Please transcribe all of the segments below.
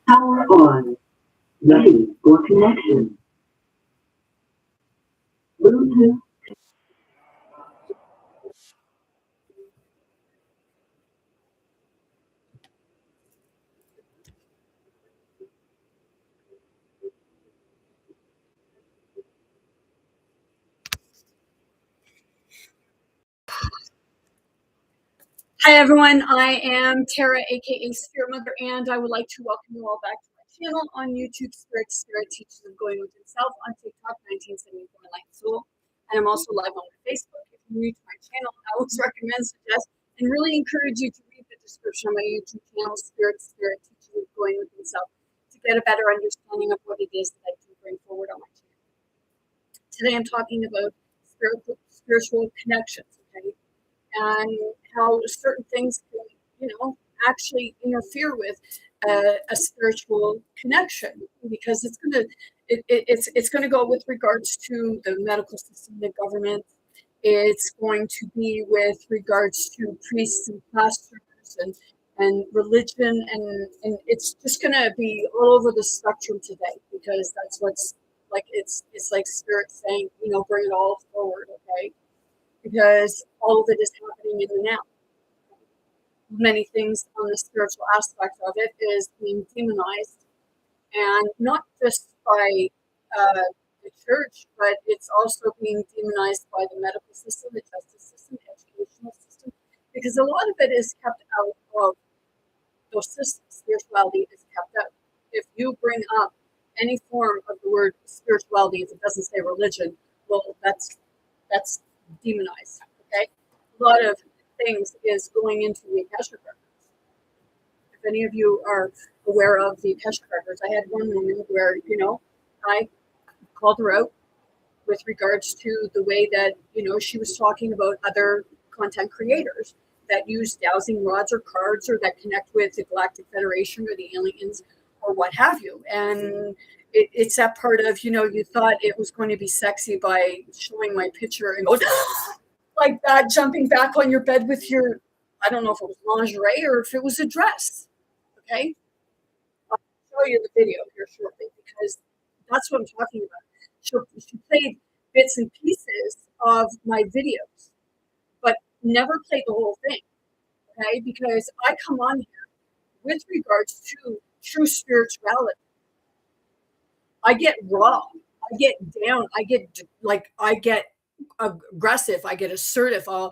Power on. Ready for connection. Bluetooth. Hi everyone, I am Tara, aka Spirit Mother, and I would like to welcome you all back to my channel on YouTube, Spirit Teachers of Going Within Self, on TikTok, 1974 Light Soul, and I'm also live on Facebook. If you're new to my channel, I always recommend, suggest, and really encourage you to read the description of my YouTube channel, Spirit Teachers of Going Within Self, to get a better understanding of what it is that I can bring forward on my channel. Today I'm talking about spiritual connections, okay? And how certain things can, actually interfere with a spiritual connection, because it's gonna go with regards to the medical system, the government. It's going to be with regards to priests and pastors and religion, and it's just gonna be all over the spectrum today, because that's what's like it's like spirit saying, bring it all forward, okay? Because all of it is happening in the now. Many things on the spiritual aspect of it is being demonized, and not just by the church, but it's also being demonized by the medical system, the justice system, the educational system, because a lot of it is kept out of those systems. Spirituality is kept out. If you bring up any form of the word spirituality, if it doesn't say religion, well, that's demonized. Okay, a lot of things is going into the Akashic records. If any of you are aware of the Akashic records, I had one moment where I called her out with regards to the way that she was talking about other content creators that use dowsing rods or cards, or that connect with the Galactic Federation or the aliens or what have you. And it's that part of, you thought it was going to be sexy by showing my picture and going like that, jumping back on your bed with your, I don't know if it was lingerie or if it was a dress. Okay. I'll show you the video here shortly, because that's what I'm talking about. She played bits and pieces of my videos, but never played the whole thing. Okay. Because I come on here with regards to true spirituality. I get raw. I get down. I get aggressive. I get assertive. I'll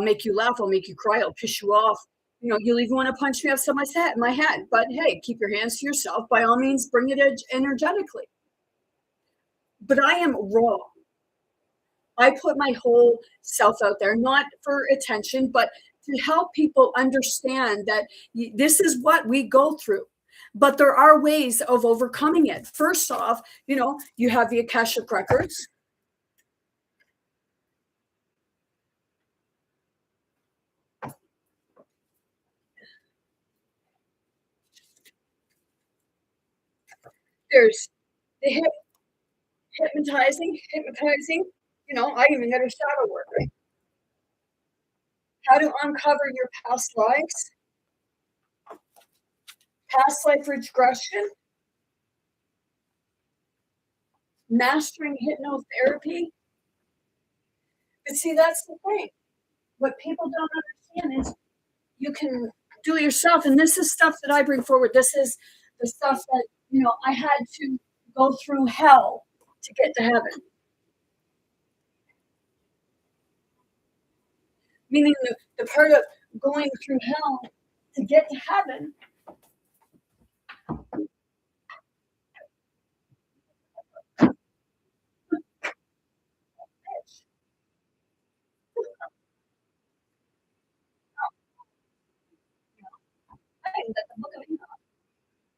make you laugh. I'll make you cry. I'll piss you off. You'll even want to punch me upside my head. But hey, keep your hands to yourself. By all means, bring it energetically. But I am raw. I put my whole self out there, not for attention, but to help people understand that this is what we go through. But there are ways of overcoming it. First off, you have the Akashic records. There's the hypnotizing. I even got a shadow work. How to uncover your past lives, past life regression, mastering hypnotherapy. But see, that's the thing. What people don't understand is you can do it yourself. And this is stuff that I bring forward. This is the stuff that, I had to go through hell to get to heaven. Meaning the part of going through hell to get to heaven.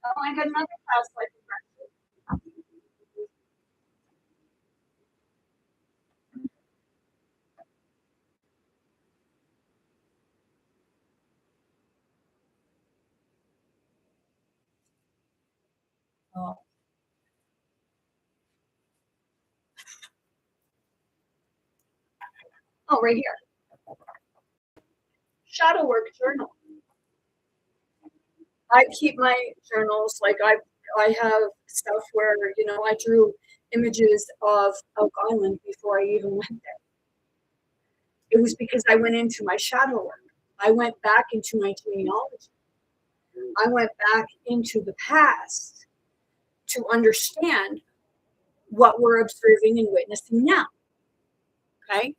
Oh, I got another past life regression. Oh, right here. Shadow work journal. I keep my journals. Like I have stuff where I drew images of Oak Island before I even went there. It was because I went into my shadow work. I went back into my genealogy. I went back into the past to understand what we're observing and witnessing now. Okay.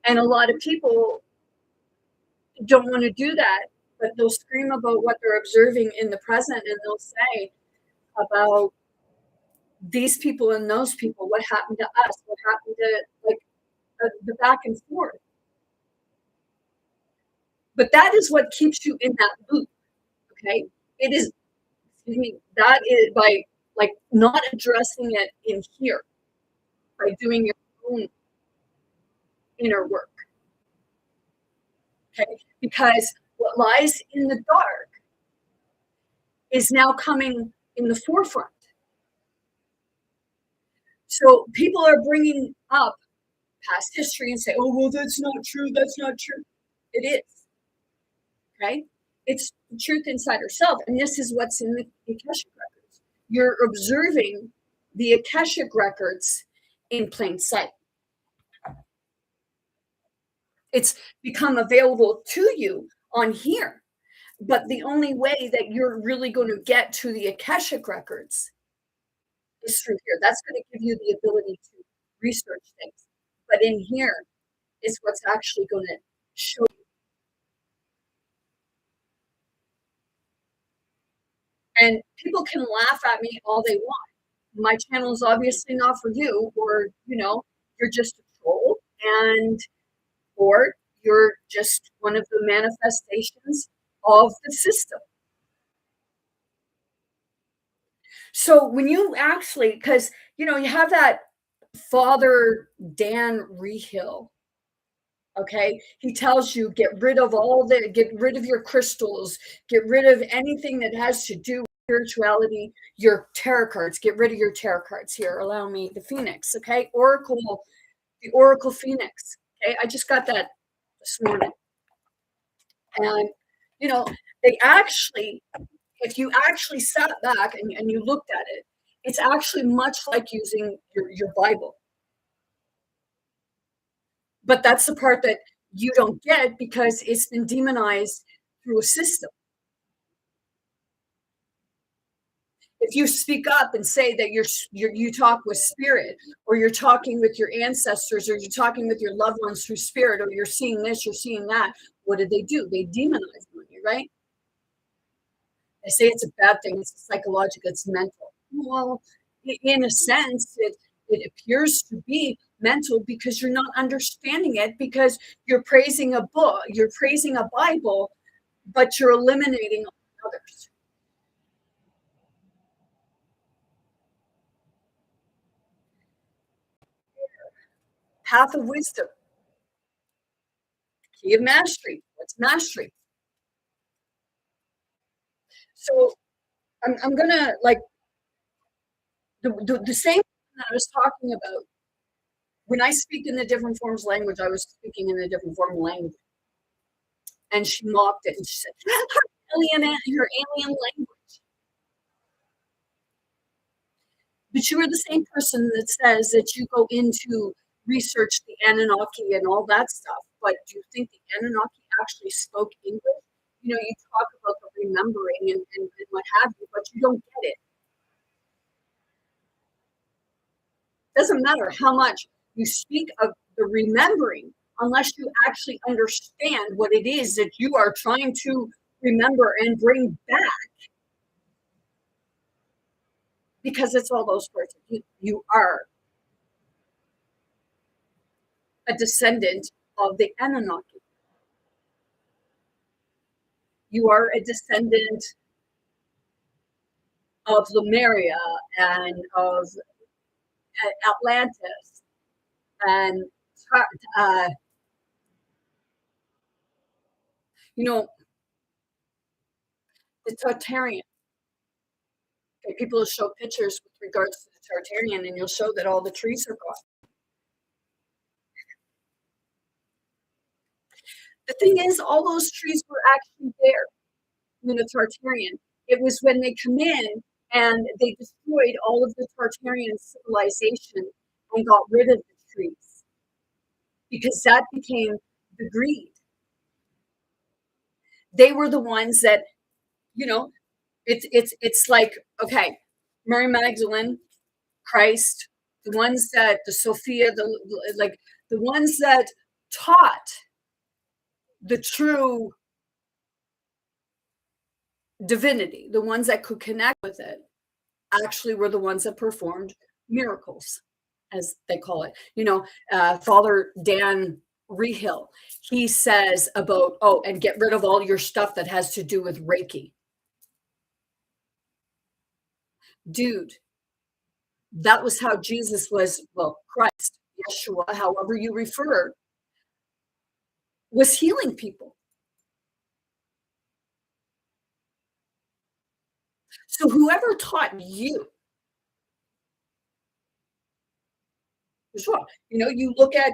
And a lot of people don't want to do that, but they'll scream about what they're observing in the present, and they'll say about these people and those people, what happened to us, what happened to the back and forth. But that is what keeps you in that loop. Okay. It is, excuse me, that is by like not addressing it in here, by doing your own inner work. Okay. Because what lies in the dark is now coming in the forefront. So people are bringing up past history and say, oh, well, that's not true. That's not true. It is. Okay. It's the truth inside ourselves. And this is what's in the Akashic records. You're observing the Akashic records in plain sight. It's become available to you on here. But the only way that you're really going to get to the Akashic records is through here. That's going to give you the ability to research things. But in here is what's actually going to show you. And people can laugh at me all they want. My channel is obviously not for you, or you're just a troll, or you're just one of the manifestations of the system. So when you actually, because you have that Father Dan Rehill, okay, he tells you get rid of your crystals, get rid of anything that has to do with spirituality, your tarot cards, get rid of your tarot cards. Here, allow me the Phoenix, okay, the Oracle Phoenix. Okay, I just got that this morning. And they actually, if you actually sat back and you looked at it, it's actually much like using your Bible. But that's the part that you don't get because it's been demonized through a system. If you speak up and say that you talk with spirit, or you're talking with your ancestors, or you're talking with your loved ones through spirit, or you're seeing this, you're seeing that, what did they do? They demonize you, right? They say it's a bad thing, it's psychological, it's mental. Well, in a sense, it appears to be mental because you're not understanding it, because you're praising a book, you're praising a Bible, but you're eliminating others. Path of wisdom, key of mastery. What's mastery? So I'm gonna like the same thing that I was talking about. When I speak in the different forms of language, I was speaking in a different form of language. And she mocked it and she said, your alien language. But you are the same person that says that you go into research the Anunnaki and all that stuff. But do you think the Anunnaki actually spoke English? You talk about the remembering and what have you, but you don't get it. Doesn't matter how much you speak of the remembering, unless you actually understand what it is that you are trying to remember and bring back. Because it's all those parts of you. You are a descendant of the Anunnaki. You are a descendant of Lemuria and of Atlantis and the Tartarian. Okay, people will show pictures with regards to the Tartarian, and you'll show that all the trees are gone. The thing is, all those trees were actually there. Tartarian. It was when they come in and they destroyed all of the Tartarian civilization and got rid of the trees because that became the greed. They were the ones that, you know, it's like, okay, Mary Magdalene, Christ, the ones that the Sophia, the ones that taught the true divinity, the ones that could connect with it, actually were the ones that performed miracles, as they call it. Father Dan Rehill, he says about, and get rid of all your stuff that has to do with Reiki. Dude, that was how Jesus was, Christ, Yeshua, however you refer, was healing people. So whoever taught you, sure, you look at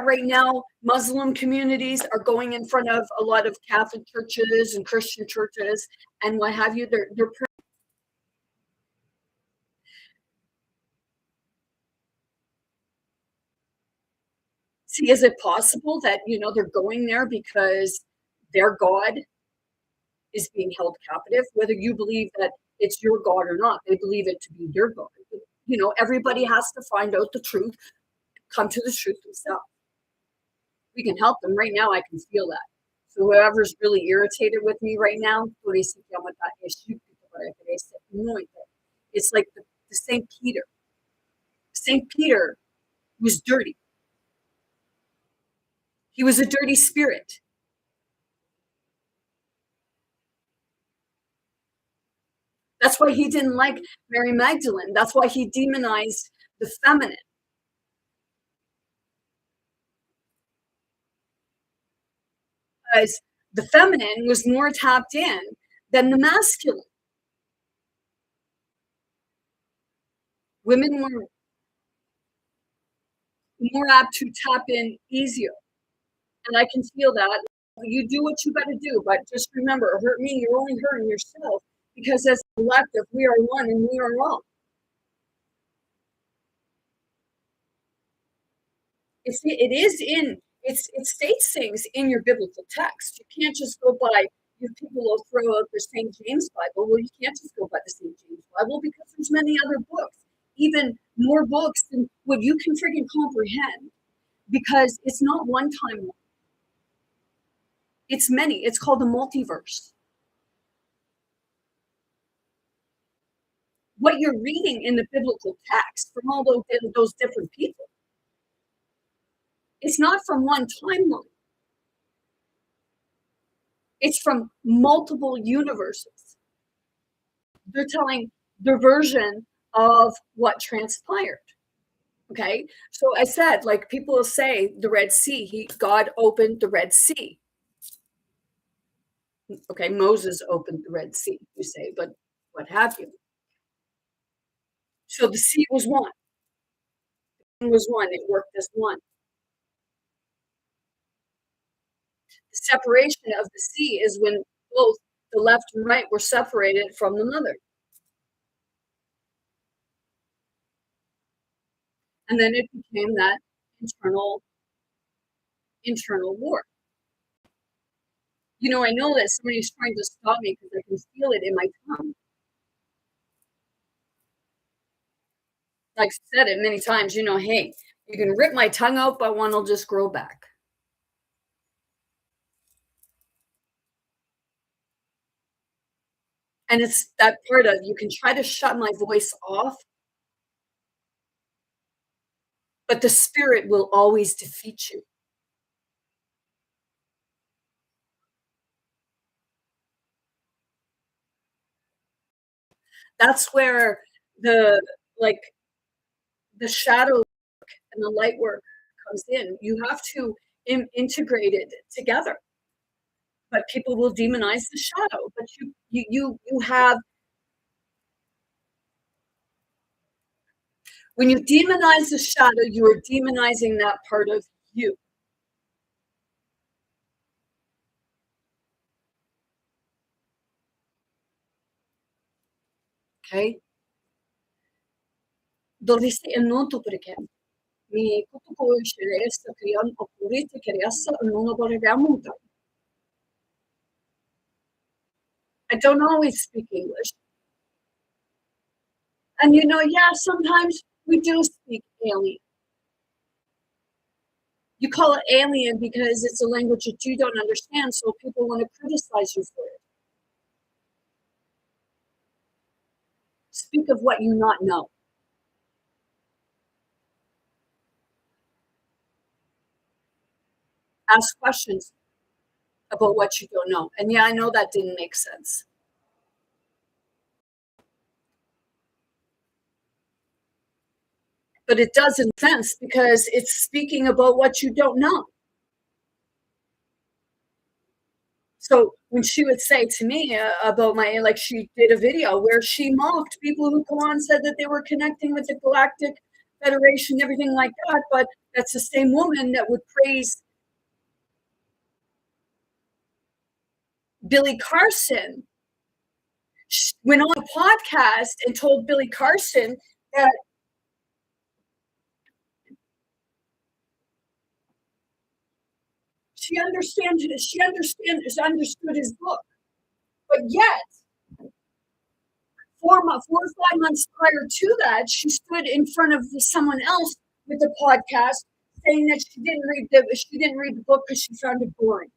right now, Muslim communities are going in front of a lot of Catholic churches and Christian churches and what have you. They're See, is it possible that, they're going there because their God is being held captive? Whether you believe that it's your God or not, they believe it to be their God. Everybody has to find out the truth, come to the truth themselves. We can help them. Right now, I can feel that. So whoever's really irritated with me right now, it's like the St. Peter. St. Peter was dirty. He was a dirty spirit. That's why he didn't like Mary Magdalene. That's why he demonized the feminine. Because the feminine was more tapped in than the masculine. Women were more apt to tap in easier. And I can feel that. You do what you got to do, but just remember, hurt me, you're only hurting yourself, because as a collective, we are one and we are wrong. It states things in your biblical text. You can't just go by, people will throw out the St. James Bible. Well, you can't just go by the St. James Bible because there's many other books, even more books than what you can freaking comprehend, because it's not one timeline. It's many. It's called the multiverse. What you're reading in the biblical text from all those different people, it's not from one timeline. It's from multiple universes. They're telling their version of what transpired. Okay. So I said, like, people will say the Red Sea, God opened the Red Sea. Okay. Moses opened the Red Sea, you say, but what have you? So the sea was one. It was one. It worked as one. The separation of the sea is when both the left and right were separated from the mother. And then it became that internal war. I know that somebody's trying to stop me because I can feel it in my tongue. Like I said it many times, hey, you can rip my tongue out, but one will just grow back. And it's that part of, you can try to shut my voice off, but the spirit will always defeat you. That's where the shadow work and the light work comes in. You have to integrate it together. But people will demonize the shadow. But you have, when you demonize the shadow, you are demonizing that part of you. okay? Dovresti e non tu perché mi conosceresti che io oppure ti chiedesse non vorrei muta. I don't always speak English. And yeah, sometimes we do speak alien. You call it alien because it's a language that you don't understand, so people want to criticize you for it. Speak of what you not know. Ask questions about what you don't know. And yeah, I know that didn't make sense. But it does in sense because it's speaking about what you don't know. So when she would say to me about like she did a video where she mocked people who come on said that they were connecting with the Galactic Federation, everything like that. But that's the same woman that would praise Billy Carson. She went on a podcast and told Billy Carson that she understood his book, but yet 4 or 5 months prior to that, she stood in front of someone else with the podcast saying that she didn't read the book because she found it boring.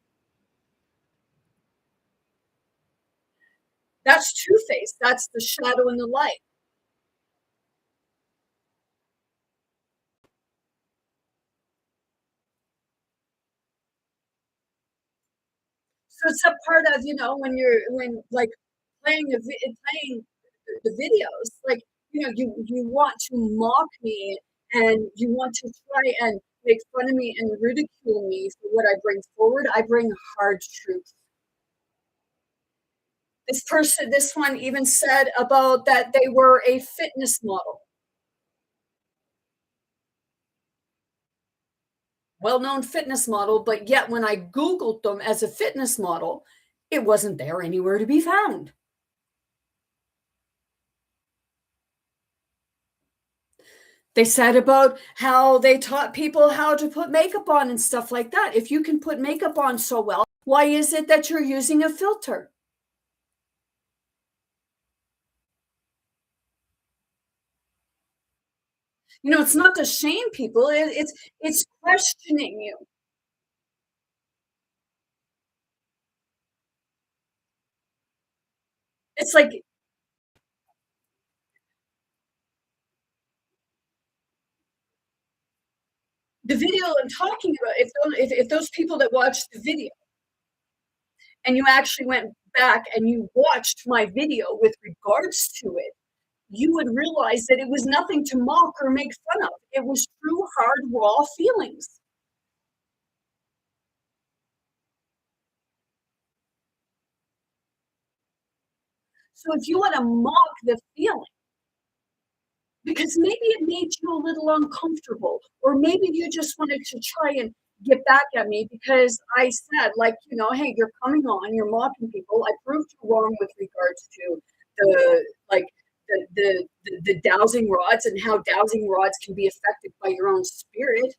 That's two-faced. That's the shadow and the light. So it's a part of when like playing the videos, like you want to mock me and you want to try and make fun of me and ridicule me for what I bring forward. I bring hard truth. This one even said about that they were a fitness model, well-known fitness model, but yet when I Googled them as a fitness model, it wasn't there anywhere to be found. They said about how they taught people how to put makeup on and stuff like that. If you can put makeup on so well, why is it that you're using a filter? It's not to shame people. It's questioning you. It's like the video I'm talking about. If those people that watched the video and you actually went back and you watched my video with regards to it, you would realize that it was nothing to mock or make fun of. It was true, hard, raw feelings. So if you want to mock the feeling, because maybe it made you a little uncomfortable, or maybe you just wanted to try and get back at me because I said, like, hey, you're coming on, you're mocking people. I proved you wrong with regards to the like the dowsing rods and how dowsing rods can be affected by your own spirit.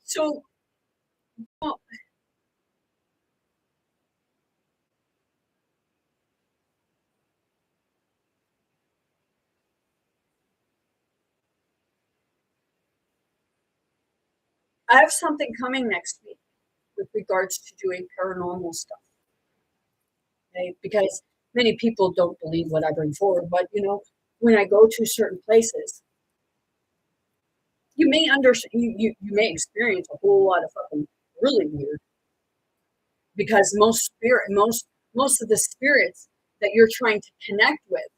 So well, I have something coming next week with regards to doing paranormal stuff. Okay? Because many people don't believe what I bring forward, but when I go to certain places, you may you may experience a whole lot of fucking really weird because most of the spirits that you're trying to connect with,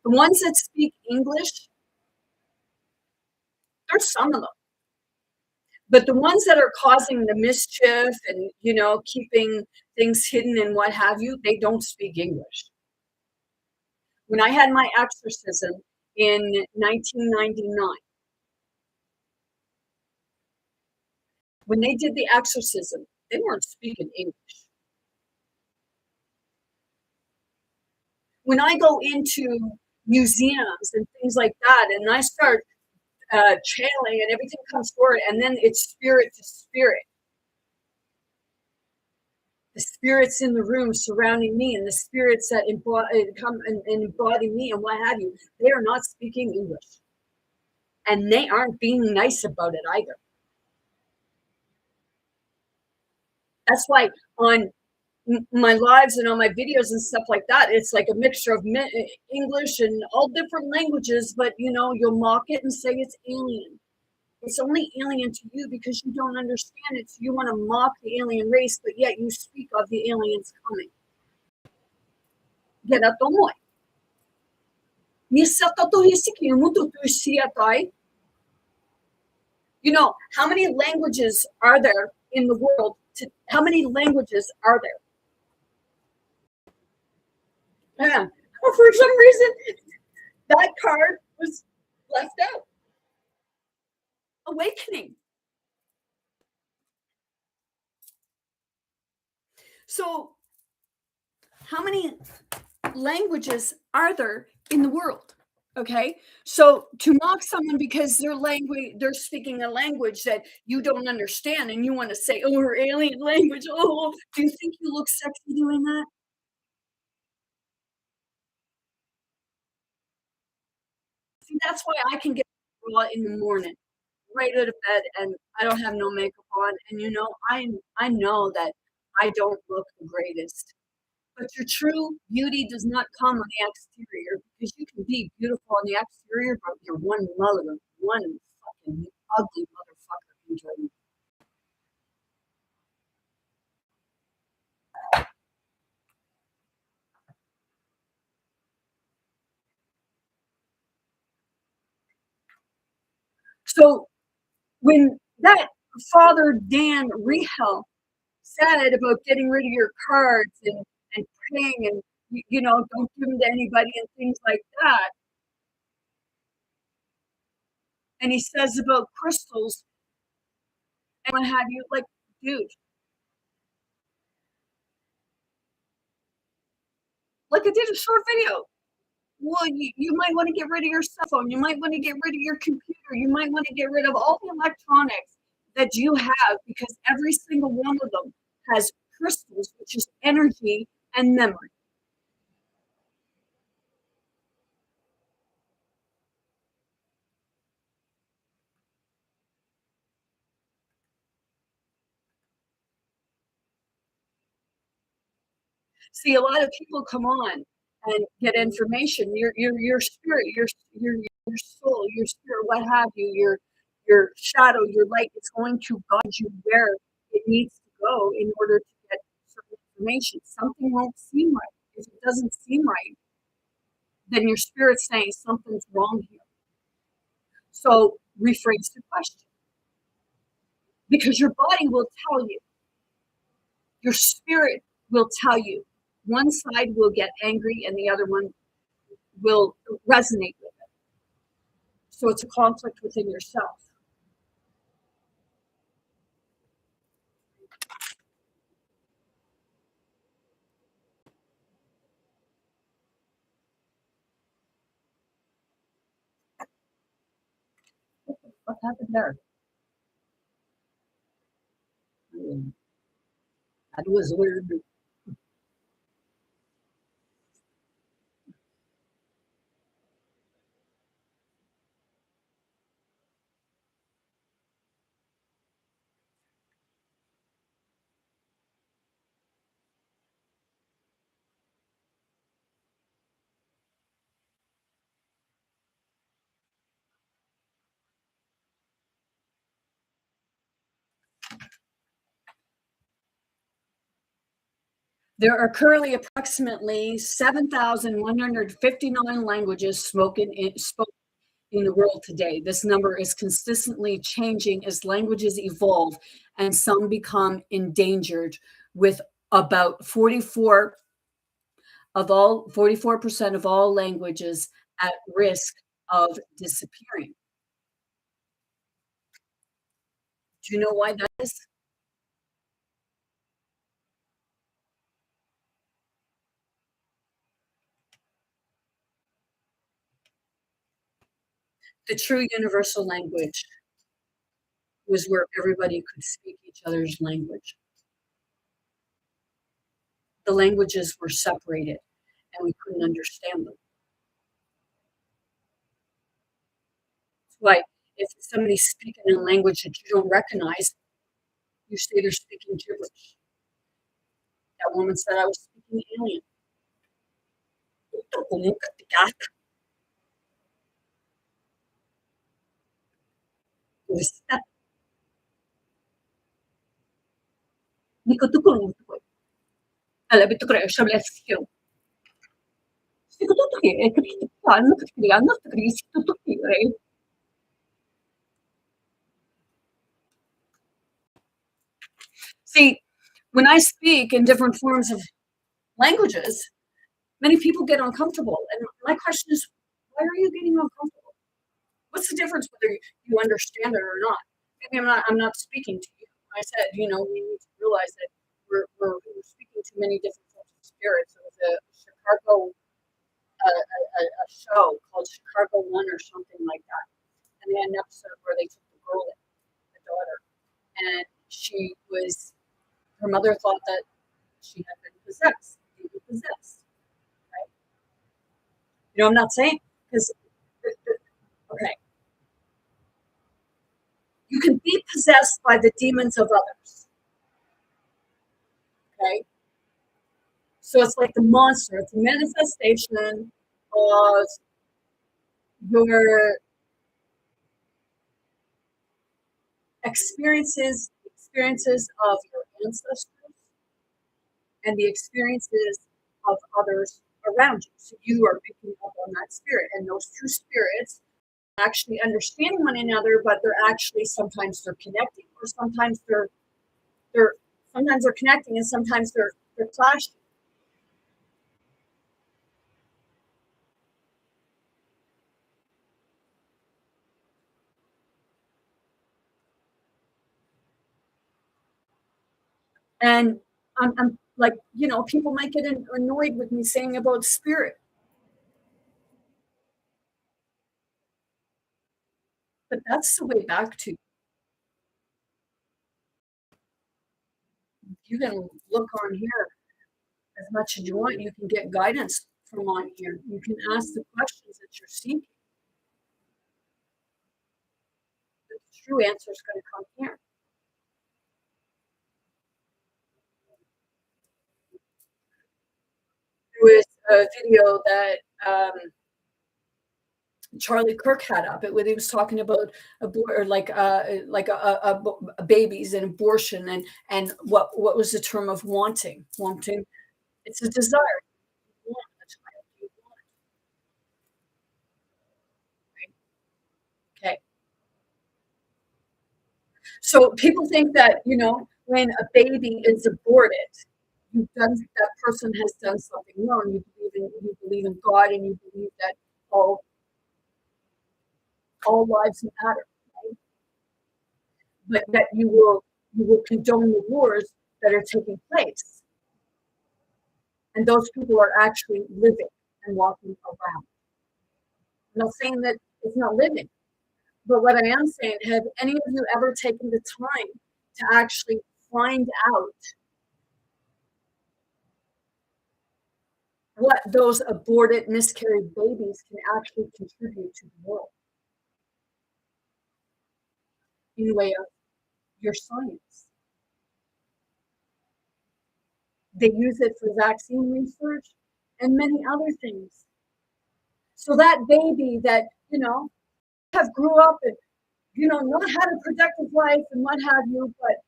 the ones that speak English, there's some of them. But the ones that are causing the mischief and, keeping things hidden and what have you, they don't speak English. When I had my exorcism in 1999. When they did the exorcism, they weren't speaking English. When I go into museums and things like that, and I start channeling and everything comes forward, and then it's spirit to spirit. The spirits in the room surrounding me and the spirits that come and embody me and what have you, they are not speaking English. And they aren't being nice about it either. That's why on my lives and on my videos and stuff like that, it's like a mixture of English and all different languages, but you'll mock it and say it's alien. It's only alien to you because you don't understand it. So you want to mock the alien race, but yet you speak of the aliens coming. Get out the way. How many languages are there in the world? How many languages are there? Yeah. For some reason, that card was left out. Awakening. So, how many languages are there in the world? Okay, so to mock someone because they're speaking a language that you don't understand, and you want to say, "Oh, her alien language." Oh, do you think you look sexy doing that? See, that's why I can get raw in the morning, right out of bed, and I don't have no makeup on, and I know that I don't look the greatest. But your true beauty does not come on the exterior because you can be beautiful on the exterior, but you're one fucking ugly motherfucker inside. So when that Father Dan Rehel said about getting rid of your cards and praying and don't give them to anybody and things like that, and he says about crystals and what have you, like, dude, like I did a short video. Well, you might want to get rid of your cell phone. You might want to get rid of your computer. You might want to get rid of all the electronics that you have because every single one of them has crystals, which is energy and memory. See, a lot of people come on and get information. Your spirit, your your soul, your spirit, what have you, your shadow, your light is going to guide you where it needs to go in order to get certain information. Something won't seem right. If it doesn't seem right, then your spirit's saying something's wrong here. So rephrase the question because your body will tell you, your spirit will tell you. One side will get angry and the other one will resonate with it. So it's a conflict within yourself. What happened there? That was weird. There are currently approximately 7,159 languages spoken in the world today. This number is consistently changing as languages evolve and some become endangered, with about 44% of all languages at risk of disappearing. Do you know why that is? The true universal language was where everybody could speak each other's language. The languages were separated and we couldn't understand them. That's why if somebody's speaking in a language that you don't recognize, you say they're speaking gibberish. That woman said I was speaking alien. See, when I speak in different forms of languages, many people get uncomfortable. And my question is, why are you getting uncomfortable? What's the difference whether you understand it or not? Maybe I'm not speaking to you. I said, we need to realize that we're speaking to many different forms of spirits. There was a Chicago a show called Chicago One or something like that. And they had an episode where they took the girl in, the daughter, and her mother thought that she had been possessed, right? I'm not saying, because, okay, you can be possessed by the demons of others, okay? So it's like the monster, it's a manifestation of your experiences of your ancestors and the experiences of others around you. So you are picking up on that spirit, and those two spirits actually understanding one another, but sometimes they're connecting, or sometimes they're connecting, and sometimes they're clashing. And I'm like, people might get annoyed with me saying about spirit, but that's the way back to. You can look on here as much as you want. You can get guidance from on here. You can ask the questions that you're seeking. The true answer is going to come here. There was a video that Charlie Kirk had up. He was talking about babies and abortion, and what was the term of wanting? Wanting, it's a desire. You want a child. You want it, right? Okay. So people think that when a baby is aborted, that person has done something wrong. You believe in God, and you believe that all lives matter, right? But that you will condone the wars that are taking place, and those people are actually living and walking around. I'm not saying that it's not living, but what I am saying, have any of you ever taken the time to actually find out what those aborted, miscarried babies can actually contribute to the world in the way of your science? They use it for vaccine research and many other things. So that baby that, have grew up and, not had a productive life and what have you, but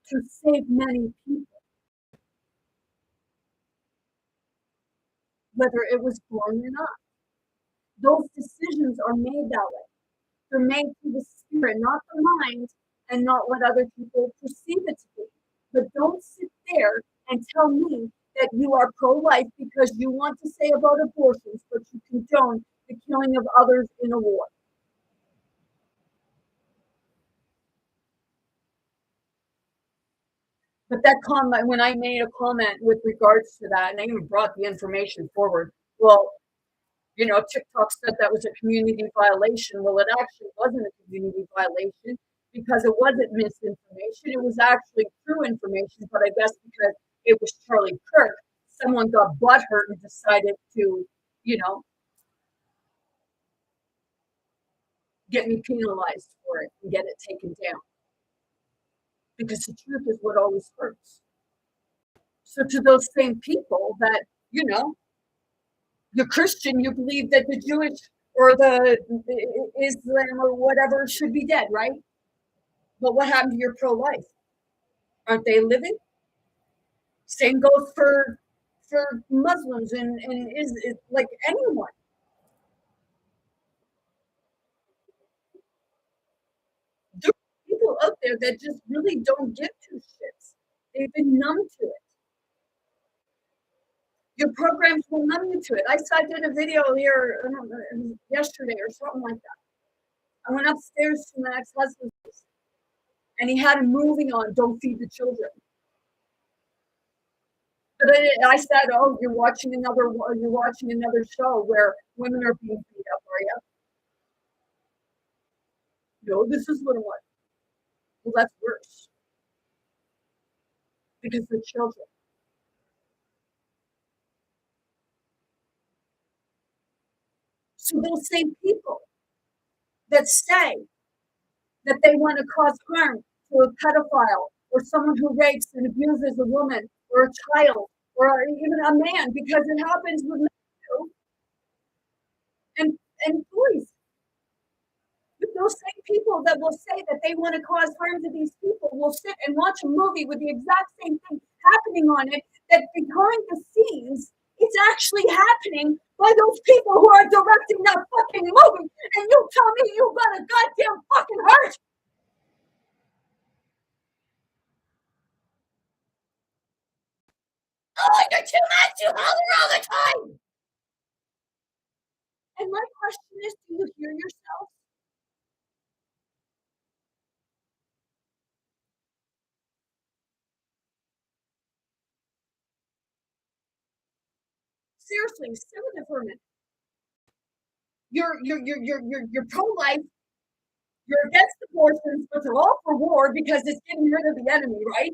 to save many people, whether it was born or not. Those decisions are made that way. They're made through the spirit, not the mind, and not what other people perceive it to be. But don't sit there and tell me that you are pro-life because you want to say about abortions, but you condone the killing of others in a war. But that comment, when I made a comment with regards to that, and I even brought the information forward, well, TikTok said that was a community violation. Well, it actually wasn't a community violation because it wasn't misinformation. It was actually true information, but I guess because it was Charlie Kirk, someone got butthurt and decided to, you know, get me penalized for it and get it taken down. Because the truth is what always hurts. So to those same people that, you're Christian, you believe that the Jewish or the Islam or whatever should be dead, right? But what happened to your pro-life? Aren't they living? Same goes for Muslims and is like anyone. There are people out there that just really don't give two shits. They've been numb to it. Your programs will numb you to it. I did a video here, I don't know, yesterday or something like that. I went upstairs to my ex-husband's house, and he had a movie on, Don't Feed the Children. But I said, "Oh, you're watching another show where women are being beat up, are you?" No, this is what it was. Well, that's worse because the children. So those same people that say that they want to cause harm to a pedophile or someone who rapes and abuses a woman or a child or even a man, because it happens with men too, and boys. Those same people that will say that they want to cause harm to these people will sit and watch a movie with the exact same thing happening on it, that behind the scenes, it's actually happening by those people who are directing that fucking movie, and you tell me you got a goddamn fucking heart. Oh, you're too much, you holler all the time. And my question is, do you hear yourself? Seriously, sit with it for a minute. You're pro-life, you're against abortions, but you're all for war because it's getting rid of the enemy, right?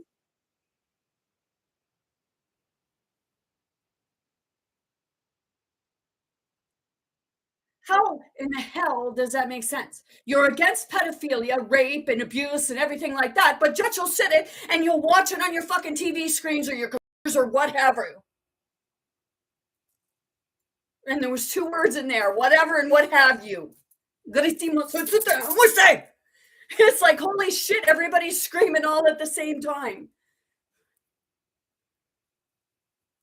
How in the hell does that make sense? You're against pedophilia, rape, and abuse and everything like that, but yet you'll sit it and you'll watch it on your fucking TV screens or your computers or whatever. And there was two words in there, whatever and what have you. It's like, holy shit, everybody's screaming all at the same time.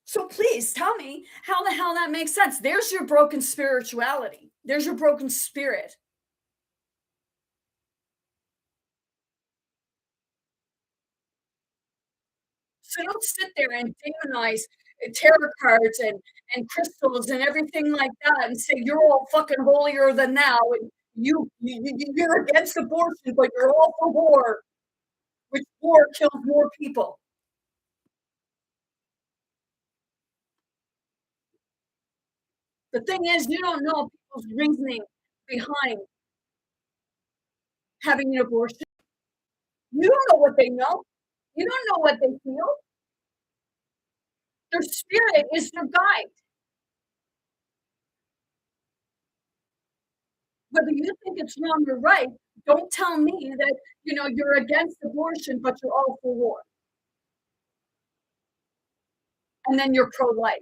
So please tell me how the hell that makes sense. There's your broken spirituality. There's your broken spirit. So don't sit there and demonize tarot cards and crystals and everything like that and say you're all fucking holier than thou and you're against abortion, but you're all for war, which war kills more people. The thing is, you don't know people's reasoning behind having an abortion. You don't know what they know. You don't know what they feel. Their spirit is their guide. Whether you think it's wrong or right, don't tell me that you're against abortion, but you're all for war, and then you're pro-life.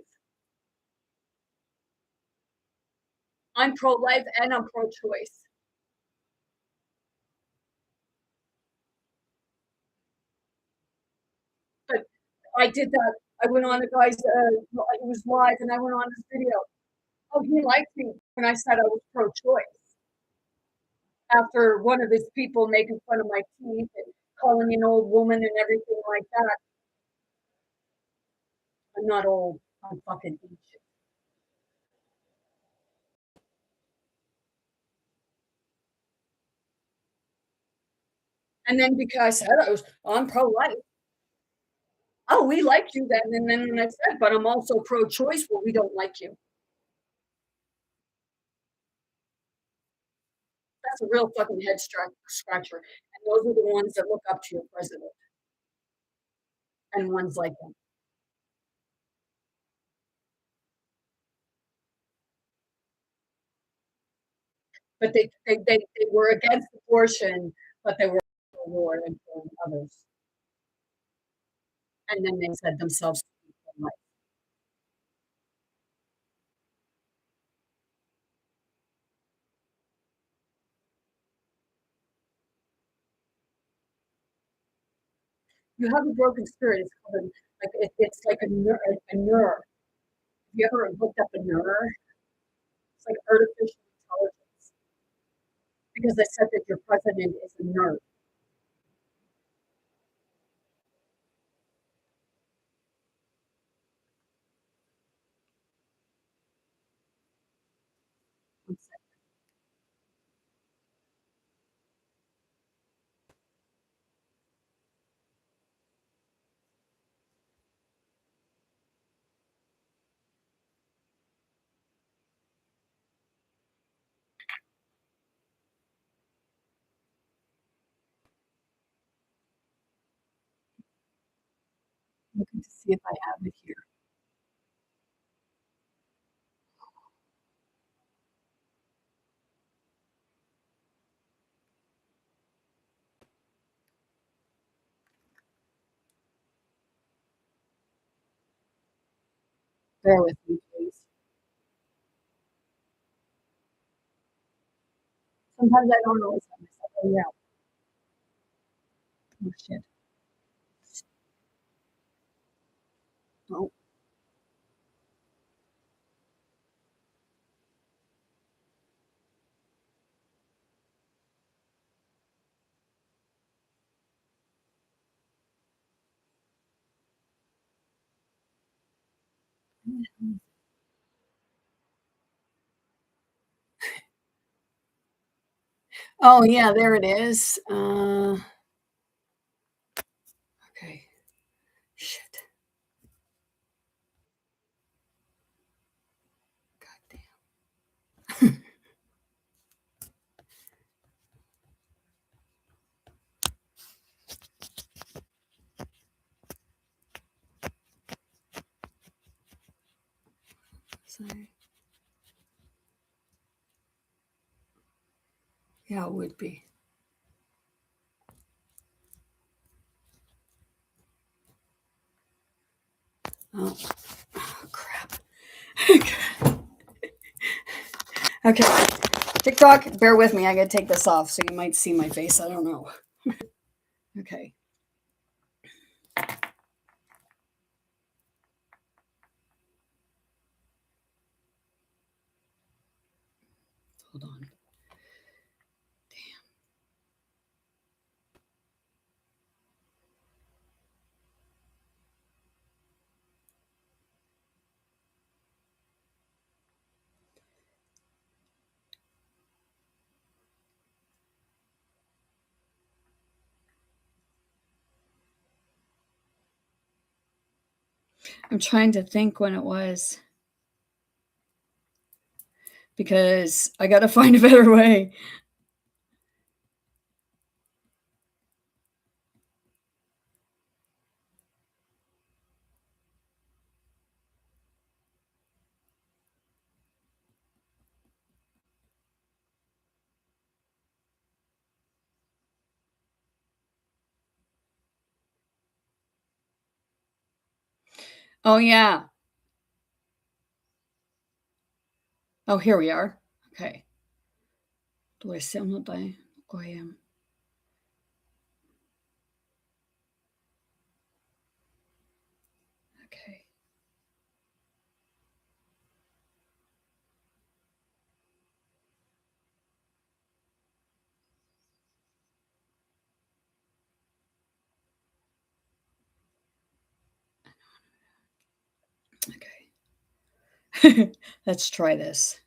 I'm pro-life and I'm pro-choice. But I did that. I went on a guy's. It was live, and I went on this video. Oh, he liked me when I said I was pro-choice. After one of his people making fun of my teeth and calling me an old woman and everything like that. I'm not old. I'm fucking ancient. And then because I said I'm pro-life. Oh, we like you then. And then when I said, but I'm also pro-choice. Well, we don't like you. That's a real fucking head scratcher. And those are the ones that look up to your president and ones like him. But they were against abortion, but they were for war and killing others. And then they said themselves, you have a broken spirit. It's called it's like a nerve. Have you ever looked up a nerve? It's like artificial intelligence because they said that your president is a nerve. Looking to see if I have it here. Bear with me, please. Sometimes I don't always have myself. Oh yeah. Oh shit. Oh. Oh yeah, there it is. Okay. Shit. God damn. Sorry. Yeah, it would be. Oh, oh crap. Okay. TikTok, bear with me. I gotta take this off so you might see my face. I don't know. Okay. Hold on. I'm trying to think when it was because I got to find a better way. Oh, yeah. Oh, here we are. Okay. Do I sound not die? Go ahead. Okay. Let's try this.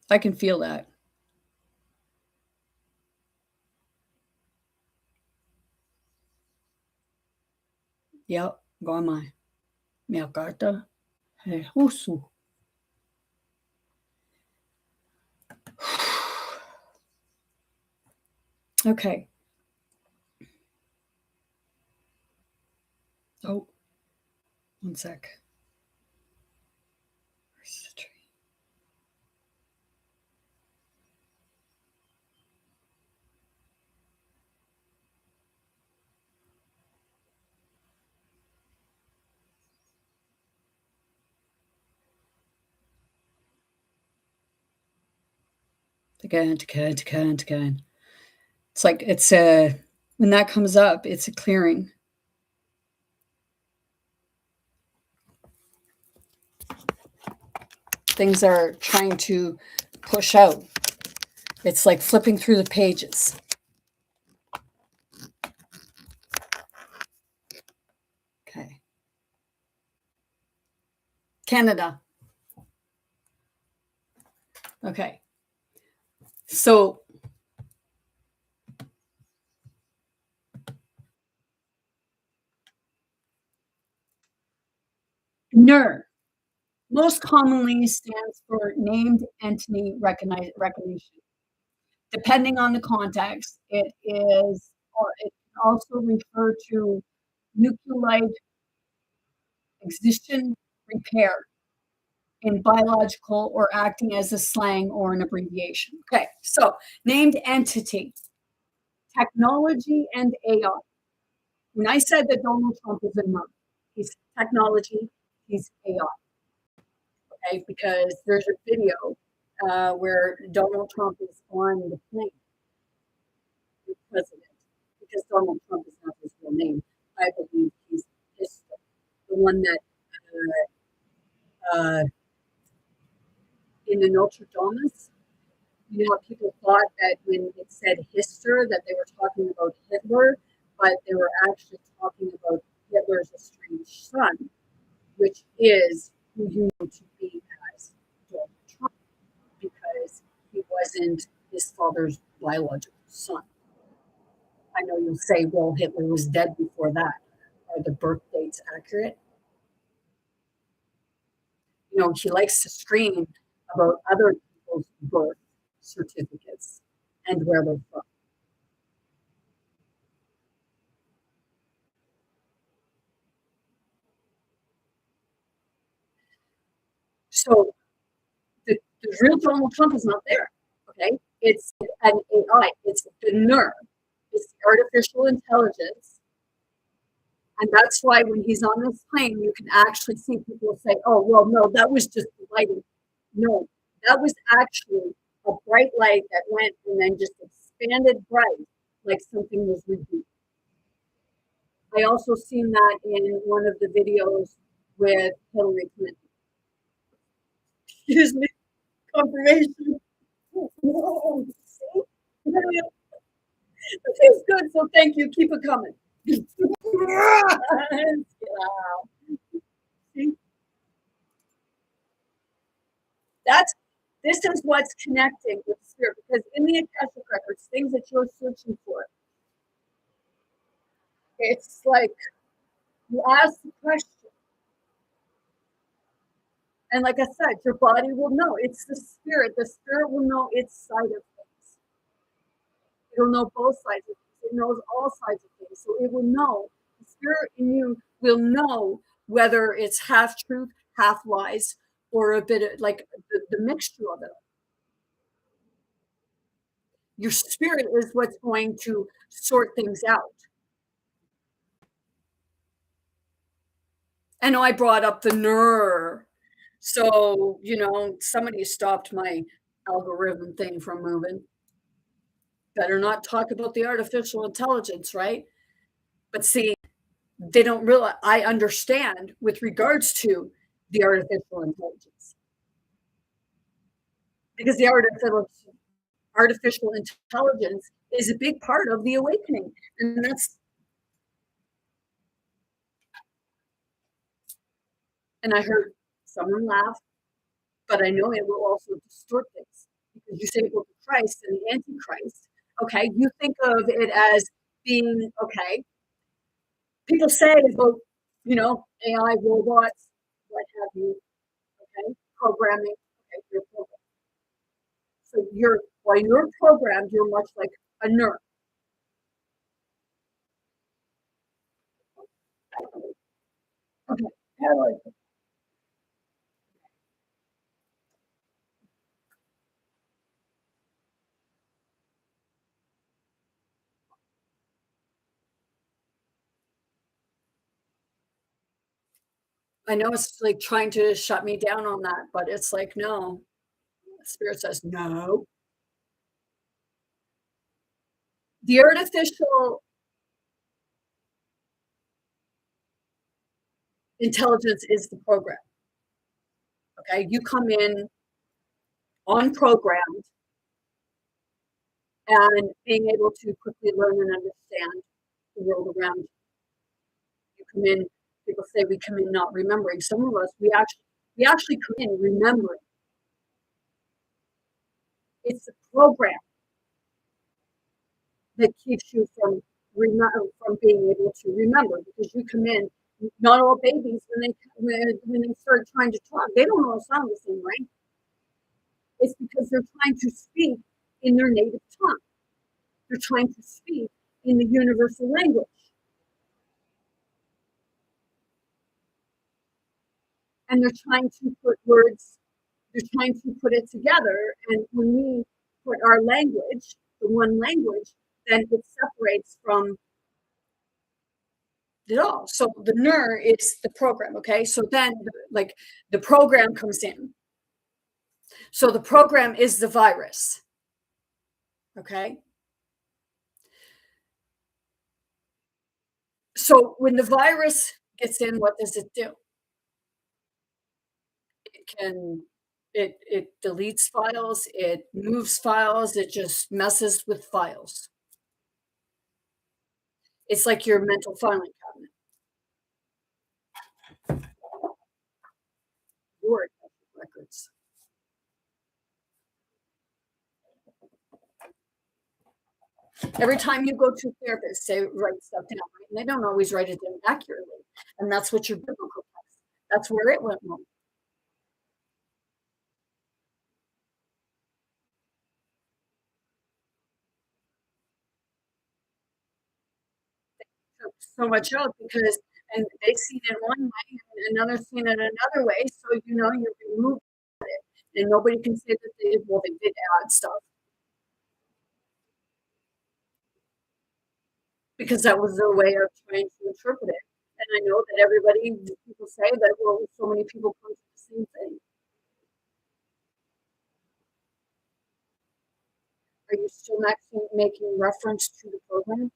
I can feel that. Yep, goma. Minha carta é russo. Okay. Oh, one sec. Where's the tree? Again. It's like it's a when that comes up, it's a clearing. Things are trying to push out. It's like flipping through the pages. Okay. Canada. Okay. So NER most commonly stands for named entity recognition. Depending on the context, it is, or it can also refer to nucleotide excision repair in biological or acting as a slang or an abbreviation. Okay, so named entity, technology and AI. When I said that Donald Trump is a nerd, he's technology, he's AI. Okay, because there's a video where Donald Trump is on the plane with the president, because Donald Trump is not his real name. I believe he's the one that in the Notre Dame, you know, people thought that when it said Hister that they were talking about Hitler, but they were actually talking about Hitler's estranged son, which is who you know to be as Donald Trump, because he wasn't his father's biological son. I know you'll say, well, Hitler was dead before that. Are the birth dates accurate? You know, he likes to scream about other people's birth certificates and where they're from. So the real Donald Trump is not there. Okay, it's an AI. It's the NER. It's the artificial intelligence, and that's why when he's on this plane, you can actually see people say, "Oh, well, no, that was just the lighting." No, that was actually a bright light that went and then just expanded bright, like something was rebooted. I also seen that in one of the videos with Hillary Clinton. Excuse me, confirmation. See? It feels good, so thank you. Keep it coming. See? That's this is what's connecting with the spirit, because in the Akashic records, things that you're searching for, it's like you ask the question, and like I said, your body will know. It's the spirit. The spirit will know its side of things. It'll know both sides of things. It knows all sides of things. So it will know, the spirit in you will know whether it's half truth, half lies, or a bit of like the mixture of it. Your spirit is what's going to sort things out. I know I brought up the NER. So, you know, somebody stopped my algorithm thing from moving. Better not talk about the artificial intelligence, right? But see, they don't realize I understand with regards to the artificial intelligence, because the artificial intelligence is a big part of the awakening, and that's And I heard someone laugh, but I know it will also distort things because you say both the Christ and the Antichrist. Okay, you think of it as being okay. People say about, AI, robots, what have you, okay, programming, okay, you're programmed. So while you're programmed, you're much like a nerd. Okay, how do I I know it's like trying to shut me down on that, but it's like, no. Spirit says, no. The artificial intelligence is the program. Okay. You come in unprogrammed and being able to quickly learn and understand the world around you. You come in, people say we come in not remembering. Some of us, we actually come in remembering. It's the program that keeps you from being able to remember, because you come in. Not all babies, when they start trying to talk, they don't all sound the same, right? It's because they're trying to speak in their native tongue. They're trying to speak in the universal language, and they're trying to put words. They're trying to put it together, and when we put our language, the one language, then it separates from it all. So the ner is the program, okay? So then, like, the program comes in. So the program is the virus, okay? So when the virus gets in, what does it do? It can it deletes files, it moves files, it just messes with files. It's like your mental filing cabinet. Your records. Every time you go to a therapist, they write stuff down, right? And they don't always write it down accurately. And that's what your biblical text. That's where it went wrong. Took so much out because and they seen it one way and another seen it another way. So you're removed it. And nobody can say that they did add stuff because that was their way of trying to interpret it. And I know that people say that, well, so many people come to the same thing. Are you still making reference to the program?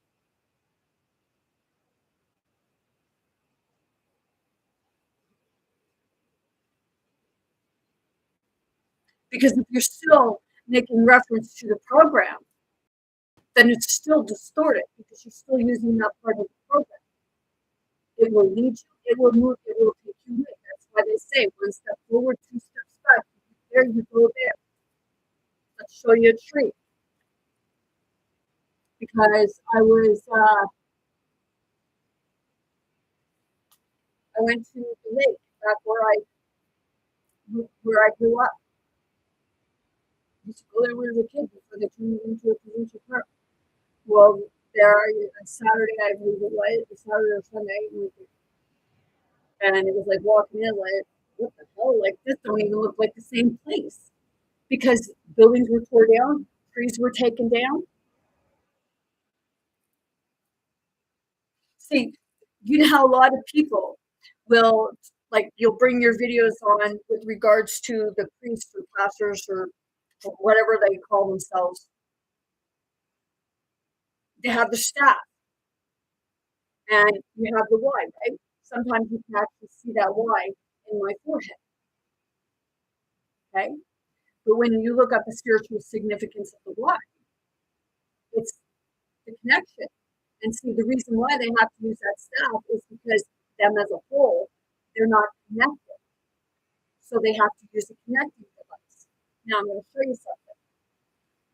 Because if you're still making reference to the program, then it's still distorted because you're still using that part of the program. It will lead you, it will move, it will take you with. That's why they say one step forward, two steps back. There you go there. Let's show you a tree. Because I went to the lake back where I grew up. I used to go there when I was a kid before they turned it into a provincial park. Well, Saturday, I believe it was, Saturday or Sunday, and it was like walking in, like, what the hell? Like, this don't even look like the same place because buildings were torn down, trees were taken down. See, you know how a lot of people will, like, you'll bring your videos on with regards to the priests or pastors or whatever they call themselves. They have the staff and you have the Y, right? Sometimes you can actually see that Y in my forehead. Okay. But when you look up the spiritual significance of the Y, it's the connection. And see, the reason why they have to use that staff is because them as a whole, they're not connected. So they have to use a connecting device. Now I'm going to show you something.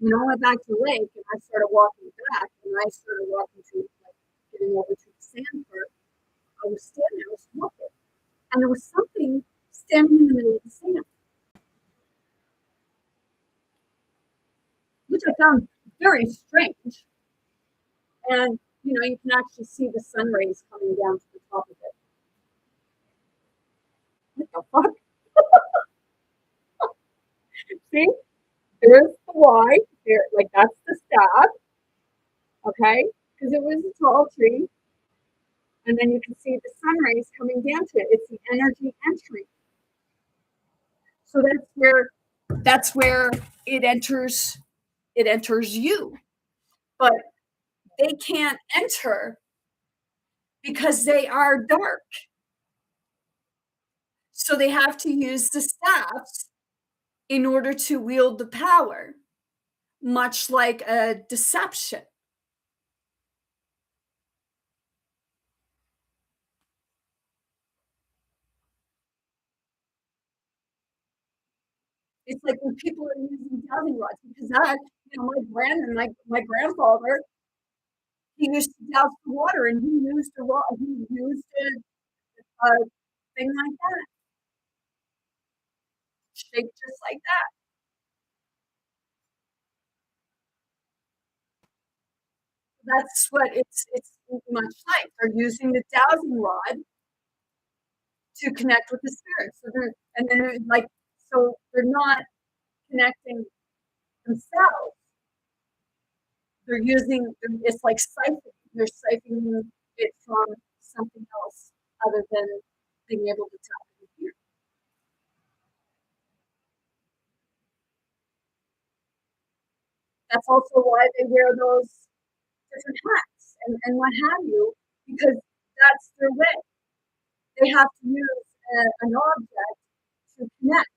When I went back to the lake and I started walking back, and I started walking to, like, getting over to the sand part, I was standing, I was walking, and there was something standing in the middle of the sand, which I found very strange. And you can actually see the sun rays coming down to the top of it. What the fuck? See, there's the Y. There, like that's the staff. Okay, because it was a tall tree, and then you can see the sun rays coming down to it. It's the energy entry. So that's where it enters. It enters you, but they can't enter because they are dark. So they have to use the staffs in order to wield the power, much like a deception. It's like when people are using dowsing rods because my grandfather, he used to douse the water and he used a rod, he used a thing like that, shake just like that. That's what it's much like. They're using the dowsing rod to connect with the spirit. And then like so they're not connecting themselves. It's like siphoning. They're siphoning it from something else other than being able to tap in here. That's also why they wear those different hats and what have you, because that's their way. They have to use an object to connect,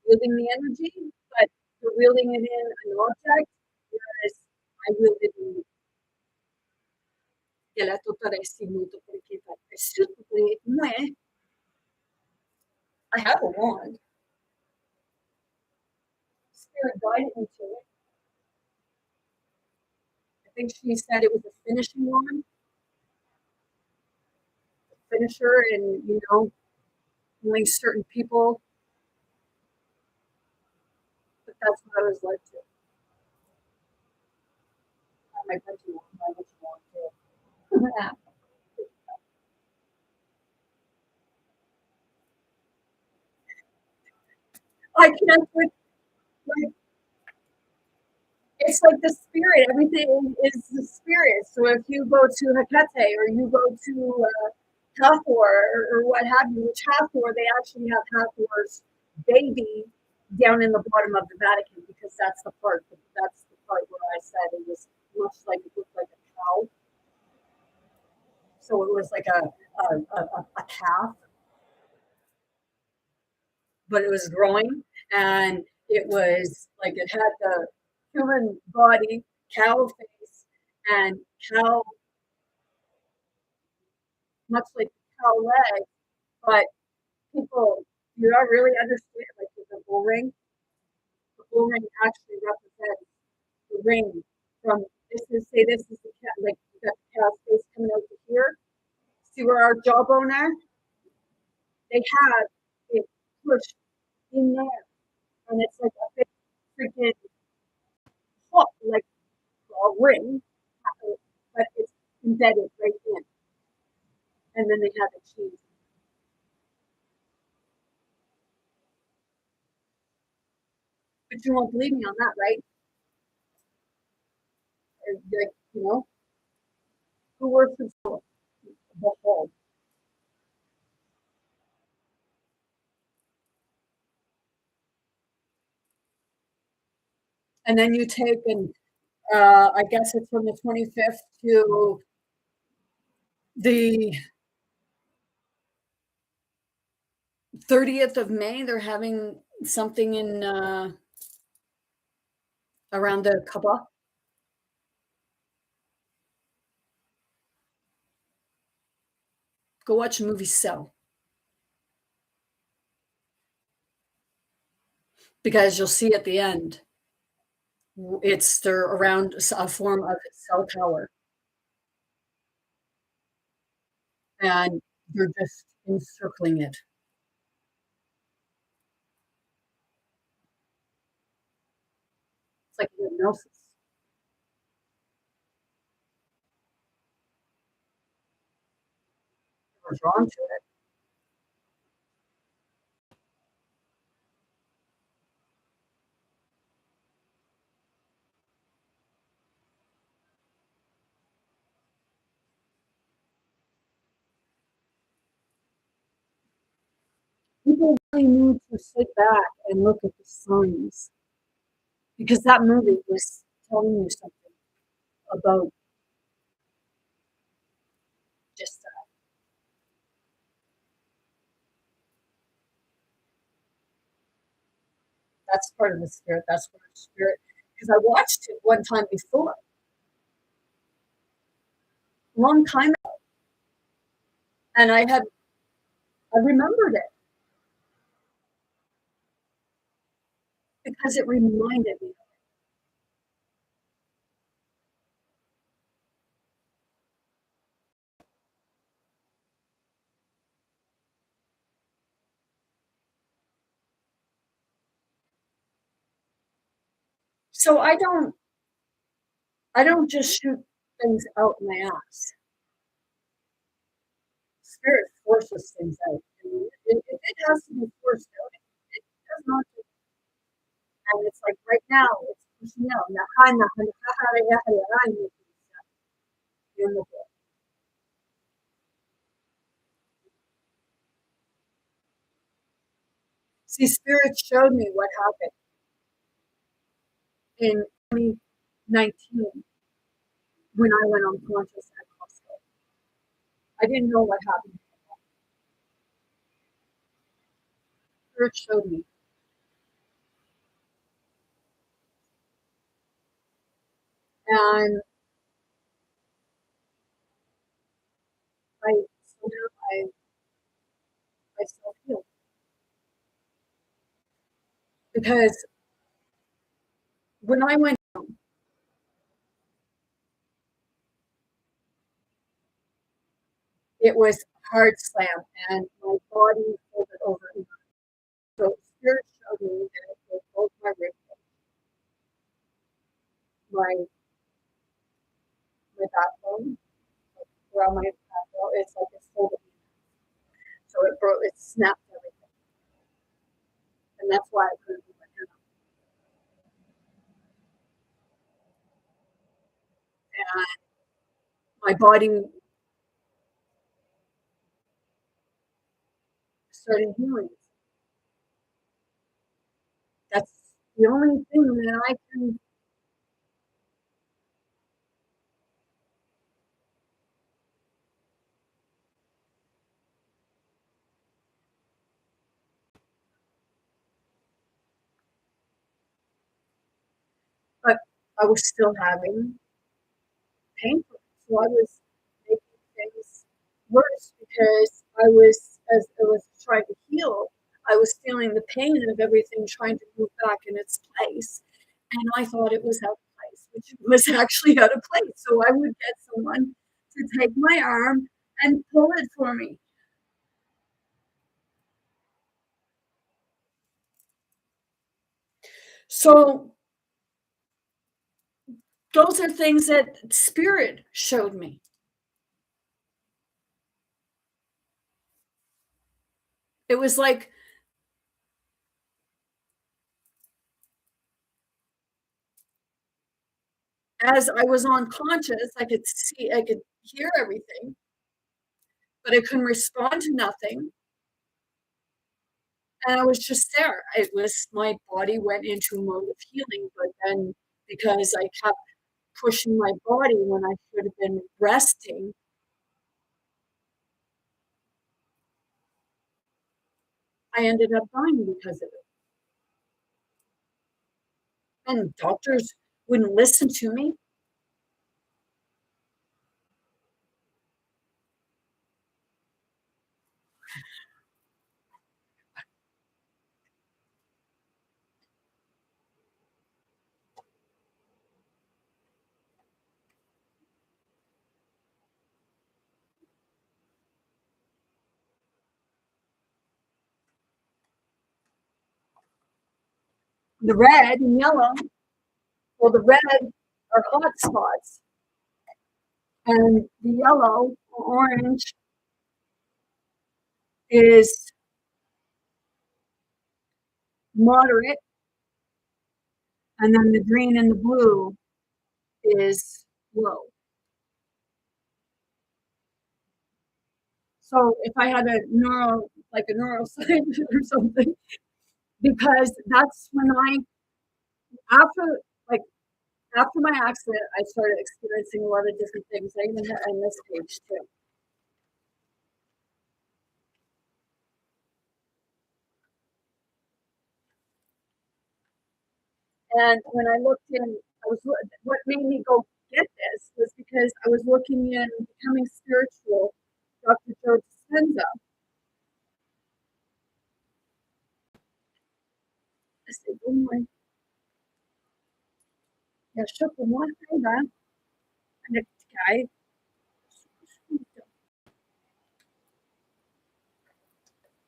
wielding the energy, but they're wielding it in an object, whereas I wield it in I have a wand. Spirit guided me to it. I think she said it was a finishing wand, finisher, and only certain people. But that's what I was led to. I might put you on my which wand too. I connect with like it's like the spirit. Everything is the spirit. So if you go to Hecate or you go to Hathor or what have you, which Hathor, they actually have Hathor's baby down in the bottom of the Vatican because that's the part where I said it was much like it looked like a cow. So it was like a calf, but it was growing and it was like it had the human body, cow face, and cow, much like cow leg, but people do not really understand like the bull ring. The bull ring actually represents the ring from this is the cat, like you got the cow's face coming out to here. See where our jawbone are? They have it pushed in there, and it's like a big freaking hook, like a ring, but it's embedded right in. And then they have it cheese. But you won't believe me on that, right? Or, like, who works in the whole? And then you take and I guess it's from the 25th to the 30th of May. They're having something in around the Kaaba. Go watch the movie Cell. because you'll see at the end, they're around a form of cell tower, and they're just encircling it. It's like hypnosis. We're drawn to it. People really need to sit back and look at the signs because that movie was telling you something about just that. That's part of the spirit. That's part of the spirit. Because I watched it one time before, a long time ago, and I remembered it because it reminded me. So I don't just shoot things out my ass. Spirit forces things out. And it has to be forced out. It does not. And it's like right now, it's pushing out. See, Spirit showed me what happened in 2019 when I went unconscious at hospital. I didn't know what happened. Spirit showed me. And I somehow I self healed because when I went home, it was a hard slam and my body folded over. So Spirit showed me that it was both my ribs, my backbone, around my backbone. It's like it's folded. So it broke, it snapped everything. And that's why I couldn't do it. And my body started healing. That's the only thing that I can. But I was still having pain. So I was making things worse because as I was trying to heal, I was feeling the pain of everything trying to move back in its place. And I thought it was out of place, which was actually out of place. So I would get someone to take my arm and pull it for me. So those are things that Spirit showed me. It was like as I was unconscious, I could see, I could hear everything, but I couldn't respond to nothing. And I was just there. It was my body went into a mode of healing, but then because I kept pushing my body when I should have been resting, I ended up dying because of it. And doctors wouldn't listen to me. The red and yellow, well, the red are hot spots, and the yellow or orange is moderate, and then the green and the blue is low. So if I had a neuroscientist or something, because that's when after like after my accident, I started experiencing a lot of different things. I even had on this page too. And when I looked in, what made me go get this was because I was looking in Becoming Spiritual, Dr. Joe Dispenza. I said, oh my, jag köper maträdda. And the guy,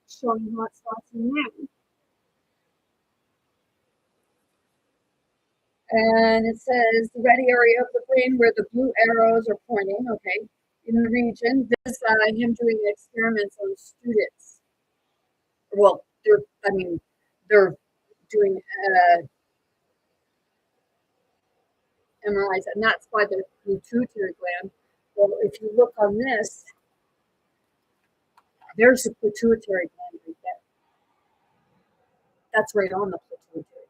showing hot spots in there. And it says the red area of the brain where the blue arrows are pointing, okay, in the region. This is him doing experiments on students. Well, they're doing MRIs, and that's why the pituitary gland. Well, if you look on this, there's the pituitary gland right there. That's right on the pituitary gland.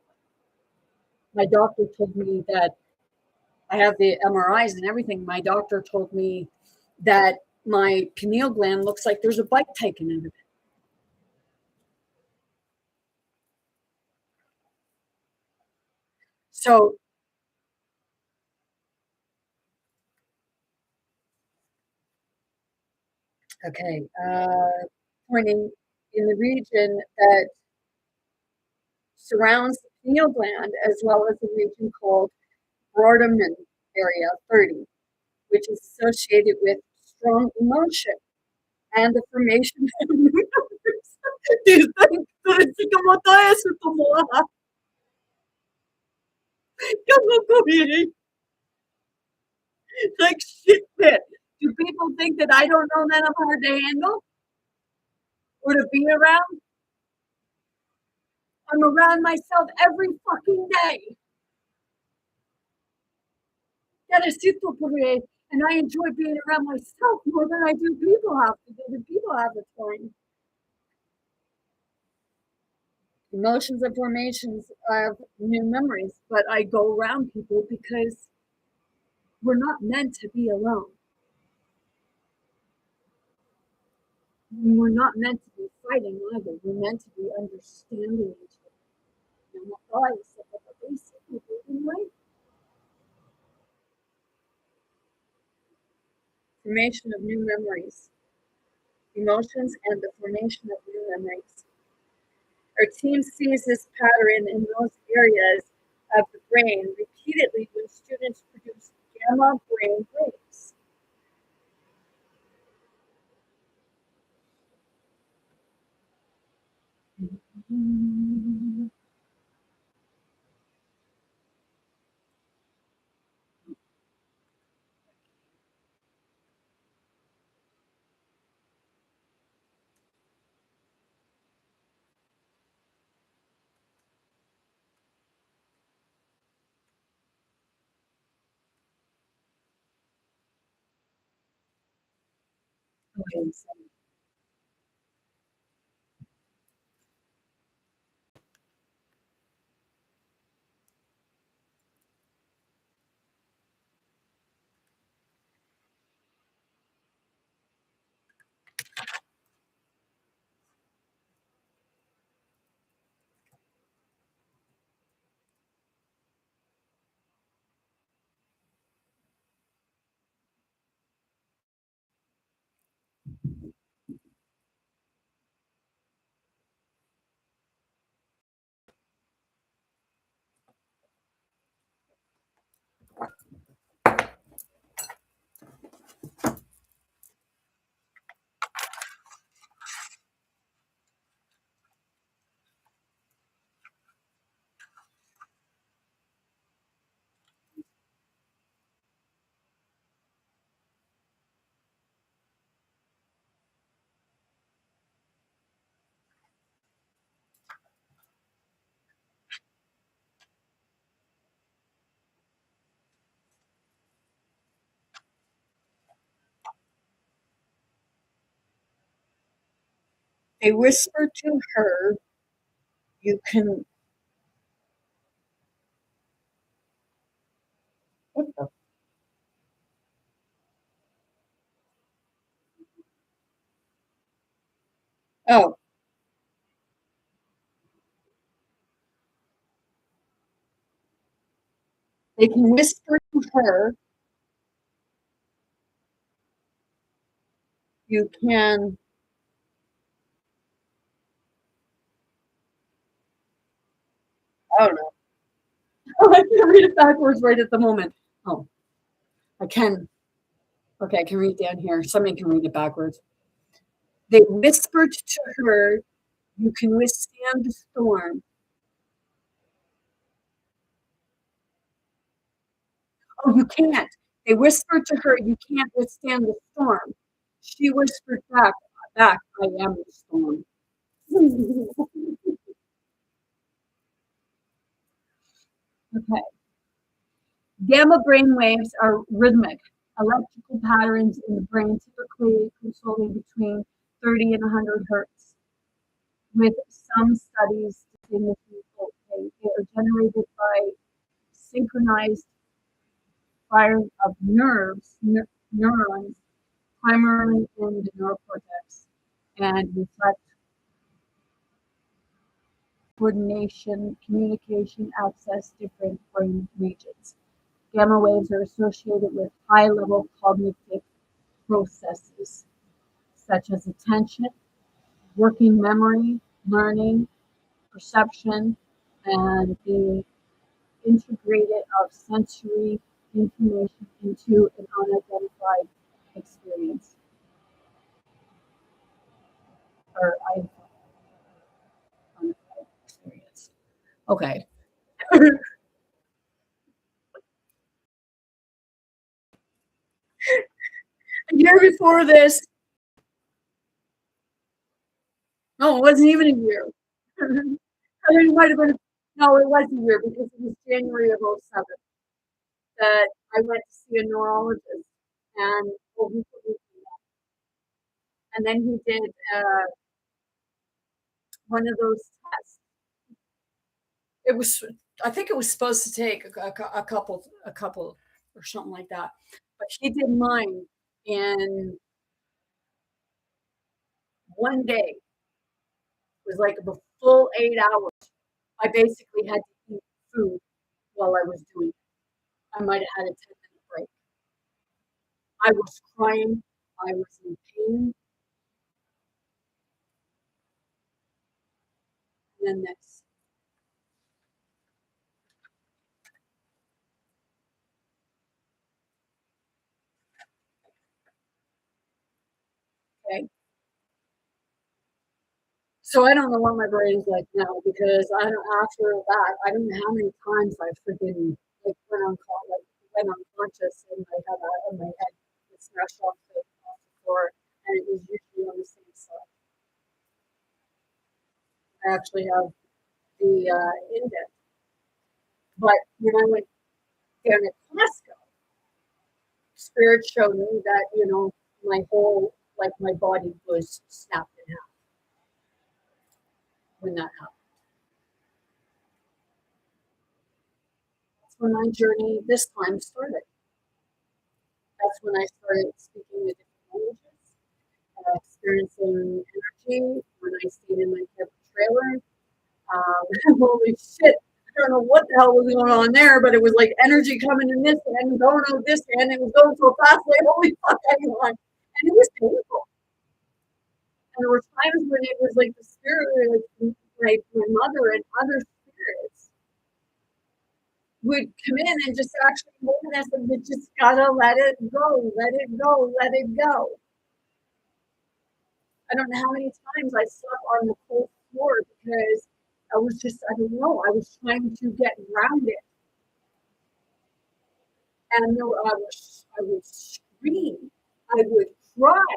My doctor told me that I have the MRIs and everything. My doctor told me that my pineal gland looks like there's a bite taken out of it. So, okay, pointing in the region that surrounds the pineal gland, as well as a region called Brodmann area 30, which is associated with strong emotion and the formation of new numbers. Like shit. Do people think that I don't know that I'm hard to handle or to be around? I'm around myself every fucking day. And I enjoy being around myself more than I do people have to do. The people have the time. Emotions and formations of new memories, but I go around people because we're not meant to be alone. We're not meant to be fighting either. We're meant to be understanding each other. Formation of new memories, emotions, and the formation of new memories. Our team sees this pattern in those areas of the brain repeatedly when students produce gamma brain waves. They whisper to her, you can. What the? Oh, they can whisper to her, you can. I don't know. Oh, I can read it backwards right at the moment. Oh, I can. Okay, I can read down here. Somebody can read it backwards. They whispered to her, you can withstand the storm. Oh, you can't. They whispered to her, you can't withstand the storm. She whispered back, I am the storm. Okay. Gamma brain waves are rhythmic, electrical patterns in the brain typically controlling between 30 and 100 hertz. With some studies distinguishing they are generated by synchronized fires of neurons, primarily in the neurocortex, and reflect coordination, communication, access different brain regions. Gamma waves are associated with high-level cognitive processes such as attention, working memory, learning, perception, and the integrated of sensory information into an unidentified experience or unidentified experience. Okay. A year before this, no, it wasn't even a year. I mean, it might have been, no, it was a year because it was January of '07 that I went to see a neurologist and well, and then he did one of those tests. It was, I think it was supposed to take a couple or something like that. But he did mine in one day. It was like a full 8 hours. I basically had to eat food while I was doing it. I might have had a 10-minute break. I was crying. I was in pain. And then this. Okay. So I don't know what my brain's like now because I don't after that I don't know how many times I've freaking like went unconscious and I had in my head it smashed off the floor and it was usually on the same side. I actually have the indent. But when I went down at Costco, Spirit showed me that, my whole like my body was snapped in half when that happened. That's when my journey this time started. That's when I started speaking the different languages, experiencing energy when I stayed in my camper trailer. Holy shit. I don't know what the hell was going on there, but it was like energy coming in this end and going out this end. It was going so fast, like, holy fuck, hang on. And it was painful. And there were times when it was like the spirit, like my mother and other spirits would come in and just actually hold us and we just gotta let it go, let it go, let it go. I don't know how many times I slept on the cold floor because I was just, I don't know, I was trying to get grounded. And I would scream, I would cry.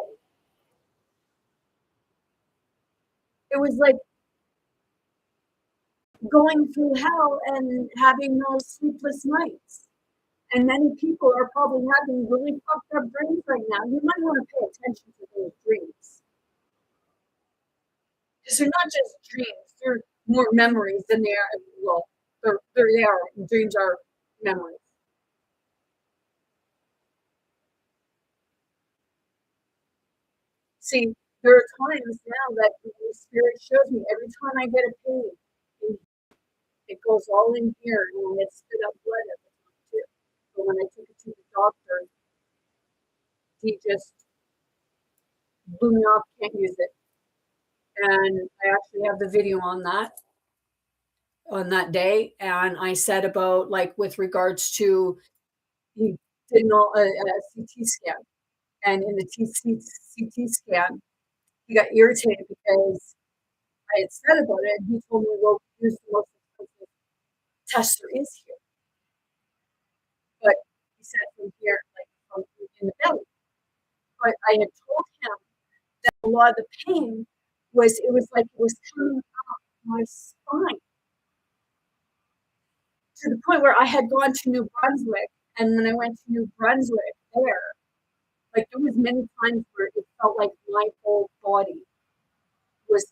It was like going through hell and having those sleepless nights. And many people are probably having really fucked up dreams right now. You might want to pay attention to those dreams. because they're not just dreams; they're more memories than they are. Well, they are dreams are memories. See, there are times now that the Holy Spirit shows me every time I get a pain, and it goes all in here, and it spit up blood at the time too. But when I took it to the doctor, he just blew me off. Can't use it, and I actually have the video on that day, and I said about like with regards to he did a CT scan, and in the CT scan, he got irritated because I had said about it, and he told me, "Well, here's the most expensive test there is here." But he said from here, like from in the belly. But I had told him that a lot of the pain was it was like it was coming up my spine to the point where I had gone to New Brunswick, and when I went to New Brunswick there, like there was many times where it felt like my whole body was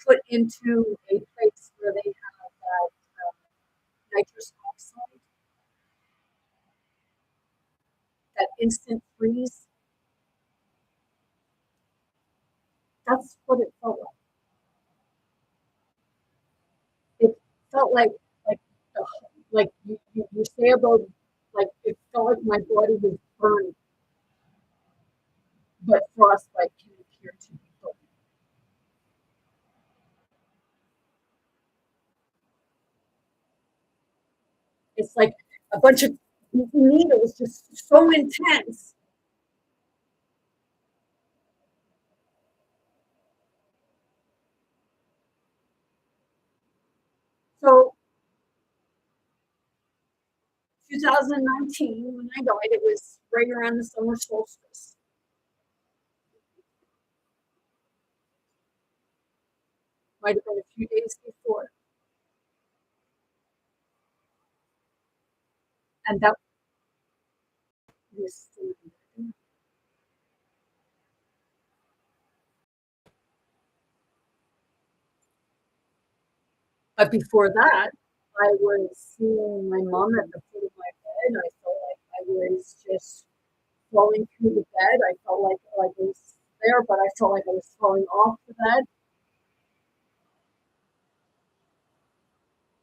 put into a place where they have that nitrous oxide, that instant freeze. That's what it felt like. It felt like uh, like you say about like it felt like my body was burned, but frostbite can appear to be burning. It's like a bunch of needles, just so intense. So 2019, when I died, it was right around the summer solstice. Might have been a few days before, and that was. But before that, I was seeing my mom at the foot of my bed. I felt like I was just falling through the bed. I felt like I was there, but I felt like I was falling off the bed.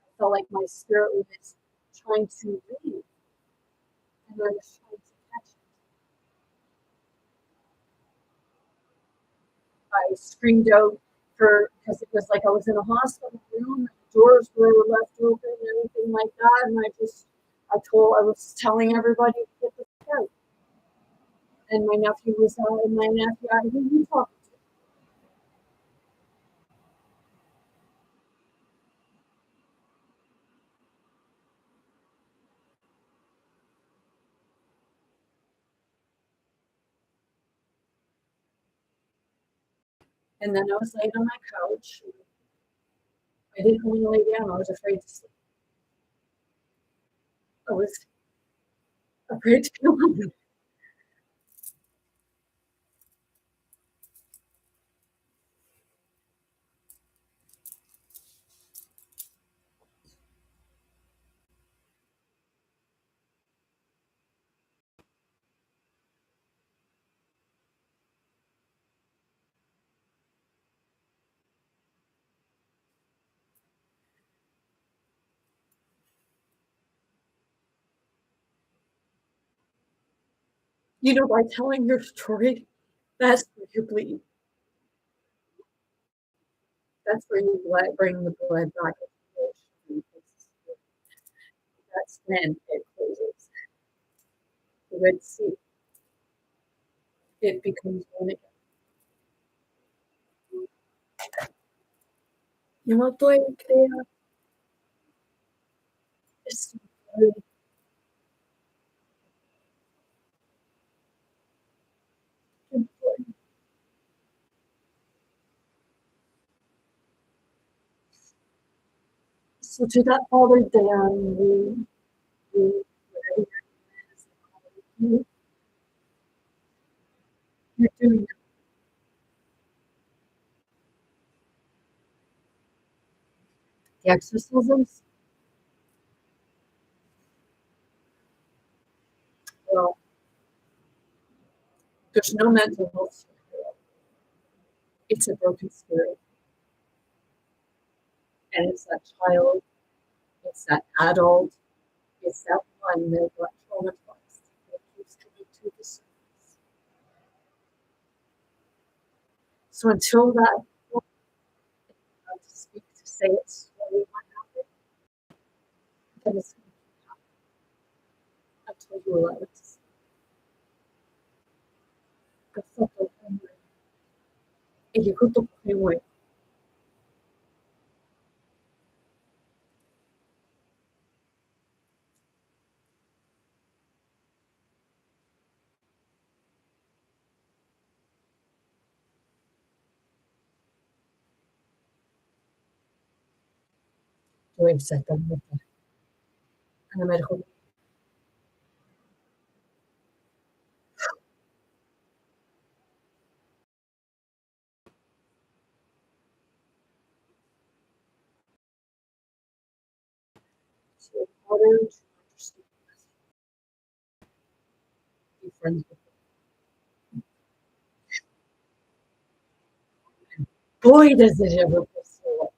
I felt like my spirit was trying to leave, and I was trying to catch it. I screamed out for because it was like I was in a hospital room, and the doors were left open and everything like that. And I was telling everybody to get the fuck out. And my nephew, who are you talking to? And then I was laying on my couch. I didn't want to lay down. I was afraid to sleep. I was afraid to be alone. You know, by telling your story, that's where you bleed. That's where you bring the blood back into the ocean. That's when it closes. The Red Sea, it becomes one again. Yo no estoy creando esto. So to that Father Dan, whatever you, you're doing The exorcisms? Well, there's no mental health superhero. It's a broken spirit. And it's that child, it's that adult, it's that one that got traumatized that keeps coming to the surface. So until that point, to speak, to say it's slowly what happened, then it's going to happen. I told you a lot of this. Kassato Henry. Ikikuto Henry. Doing second with the medical. So harder to understand. Be friends with them. Boy, does it ever go so well.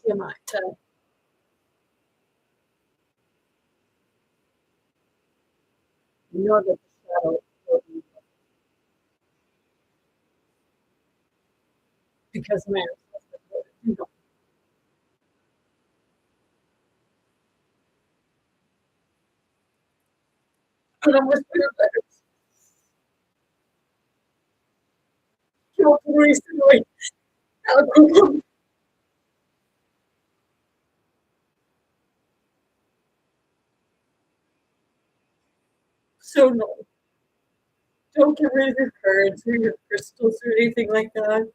Yamata. You know that the shadow will be there. Because man, you know, and I'm with your letters. Kill recently. So no. Don't get rid of your cards or your crystals or anything like that.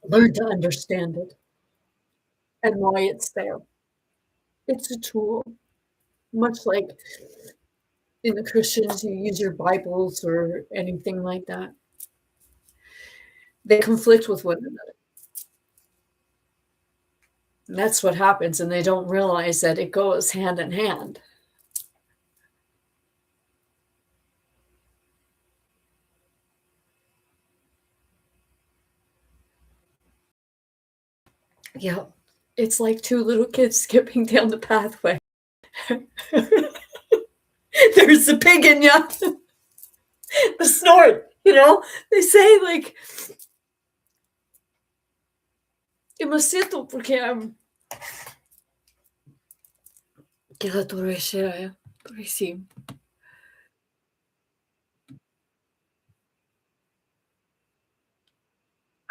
Learn to understand it and why it's there. It's a tool. Much like in the Christians, you use your Bibles or anything like that. They conflict with one another. And that's what happens, and they don't realize that it goes hand in hand. Yeah, it's like two little kids skipping down the pathway. There's the pig in ya, the snort. You know, they say like, "Eu me sinto porque que la torre sí."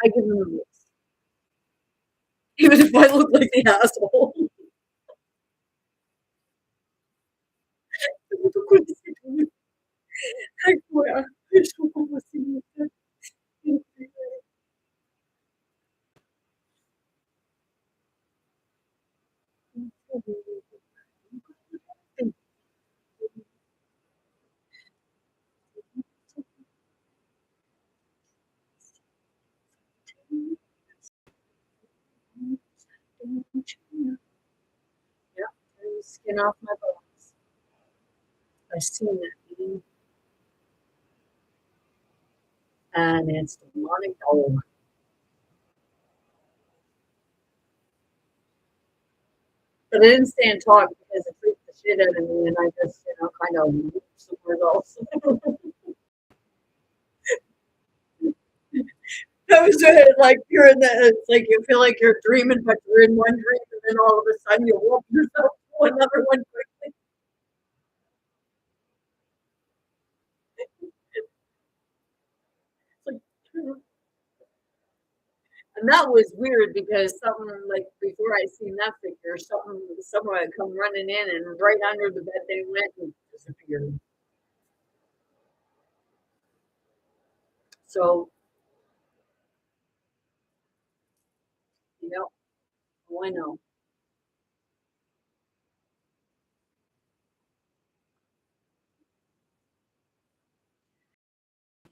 I give them the rules, even if I look like the asshole. Yeah, skin off my bones. I seen that, and it's demonic dog. But I didn't stay and talk because it freaked the shit out of me, and I just, kind of moved somewhere else. That was it. Like you're in the, it's like you feel like you're dreaming, but you're in one dream, and then all of a sudden you woke yourself to another one quickly. It's like, and that was weird because something like before I seen that figure, someone had come running in, and right under the bed they went and disappeared. So, you know, oh, I know.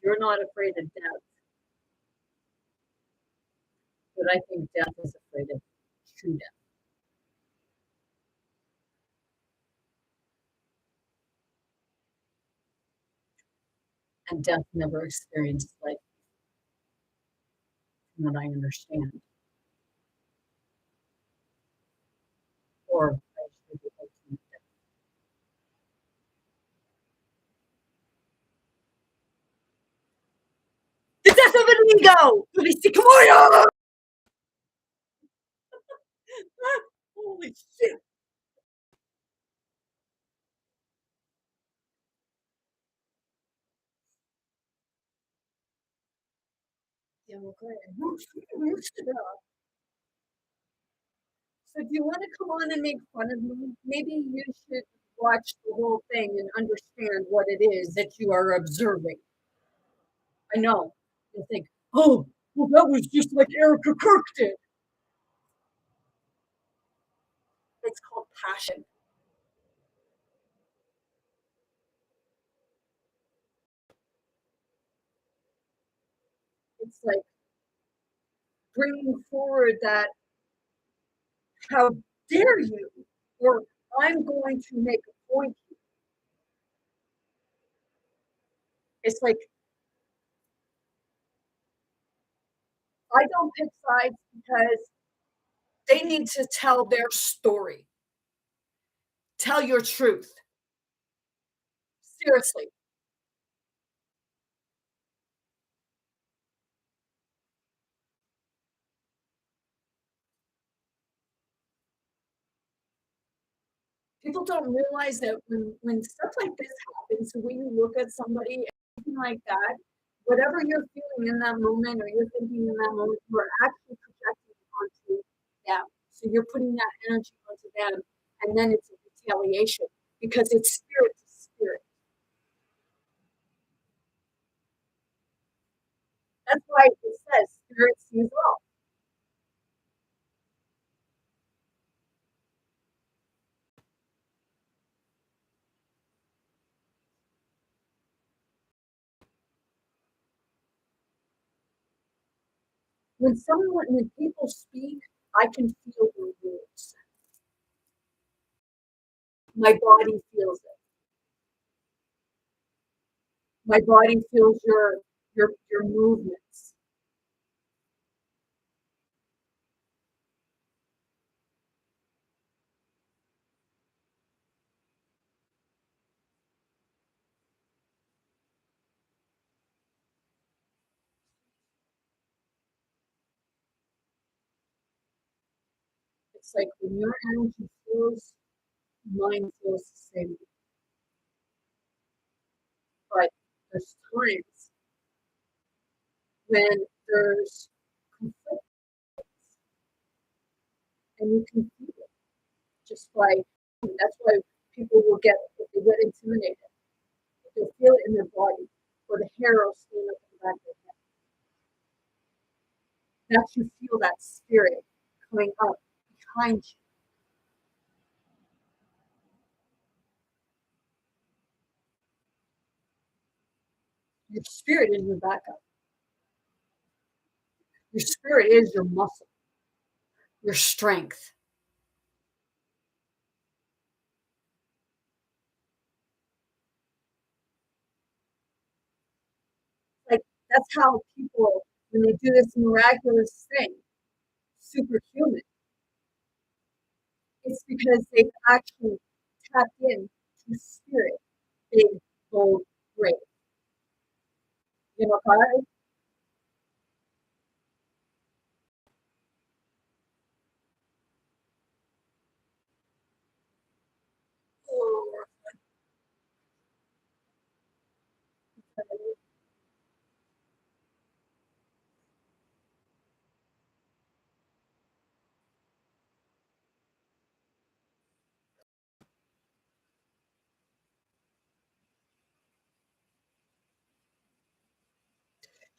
You're not afraid of death, but I think death is afraid of true death. And death never experienced life, from what I understand. Or I should be ultimate death. The death of an ego! Come on! Holy shit! Yeah, okay. So if you want to come on and make fun of me, maybe you should watch the whole thing and understand what it is that you are observing. I know. You think, oh, well, that was just like Erica Kirk did. It's called passion. It's like bringing forward that, how dare you? Or I'm going to make a point. It's like, I don't pick sides because they need to tell their story. Tell your truth. Seriously. People don't realize that when stuff like this happens, when you look at somebody, anything like that, whatever you're feeling in that moment or you're thinking in that moment, you're actually projecting onto them. So you're putting that energy onto them, and then it's a retaliation because it's spirit to spirit. That's why it says spirit sees all. When people speak, I can feel their words. My body feels it. My body feels your movements. It's like when your energy feels, mine feels the same. But there's times when there's conflict and you can feel it just by, that's why people will get, if they get intimidated, they'll feel it in their body or the hair will stand up in the back of their head. That's, you feel that spirit coming up behind you. Your spirit is your backup. Your spirit is your muscle, your strength. Like, that's how people, when they do this miraculous thing, superhuman, it's because they've actually tapped in to spirit, big, bold, great. You know, I,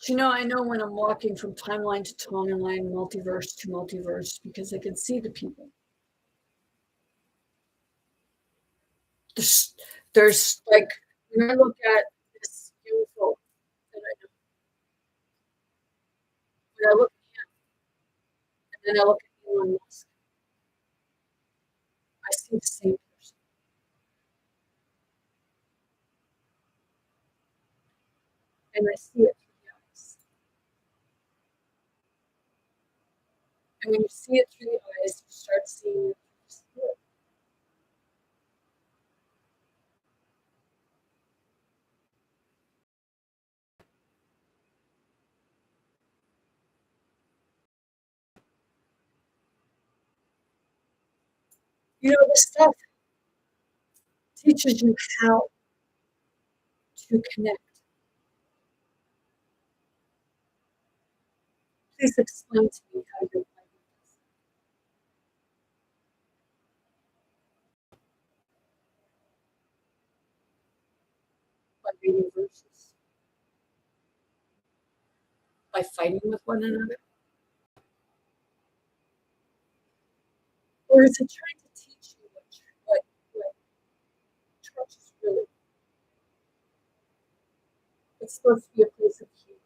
you know, I know when I'm walking from timeline to timeline, multiverse to multiverse, because I can see the people. There's, there's like, when I look at this UFO that I And I look at Elon Musk. I see the same person. And I see it through the eyes. And when you see it through the eyes, you start seeing it through the spirit. You know, this stuff teaches you how to connect. Please explain to me how you're finding this. By reading verses, by fighting with one another, or is it trying to teach you what church is really? It's supposed to be a place of healing,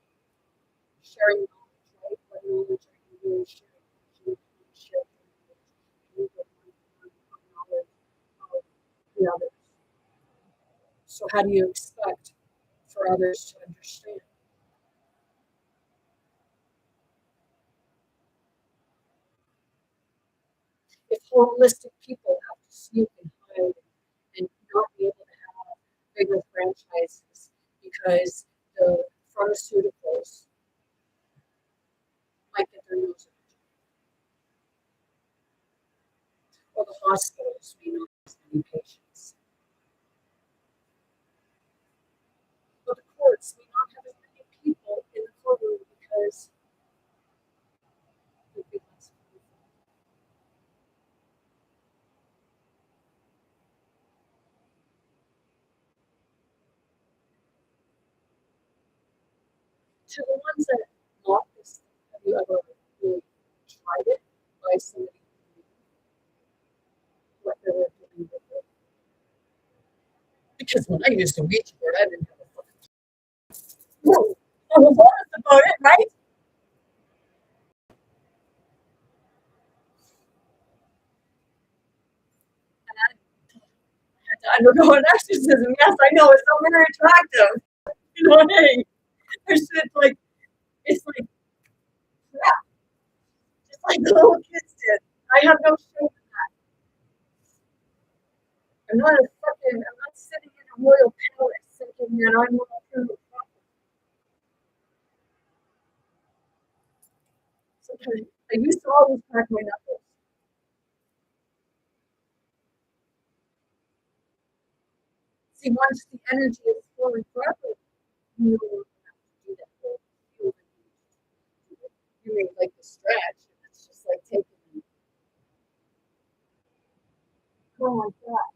sharing knowledge, right? What knowledge are you really sharing? You share knowledge, and you get knowledge of the others. So how do you expect for others to understand? If holistic people have to sneak and hide and not be able to have bigger franchises because the pharmaceuticals might get their nose in it, or the hospitals may not have as many patients, or the courts may not have as many people in the courtroom because there'd be less people. To the ones that mock this, have you ever really tried it by somebody who knew what they were doing with it? Because when I used a Ouija board, I didn't have a fucking clue. I was honest about it, right? And I had to undergo an exorcism. Yes, I know, it's not very attractive. You know, hey, I should like, it's like crap, just like the little kids did. I have no shame in that. I'm not sitting in a royal palace thinking that I'm not through the proper. Sometimes I used to always crack my knuckles. See, once the energy is flowing properly, you don't have to do that whole feel that you do it. You make like the stretch, and it's just like taking going like that.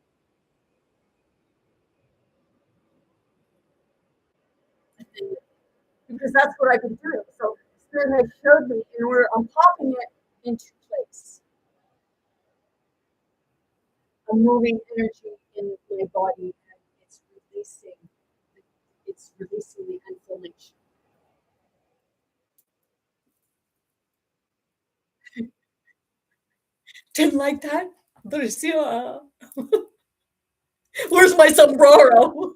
Because that's what I've been doing. So Spirit has showed me in order I'm popping it into place. I'm moving energy in my body and it's releasing the inflammation. Didn't like that? Lucia. Where's my sombrero?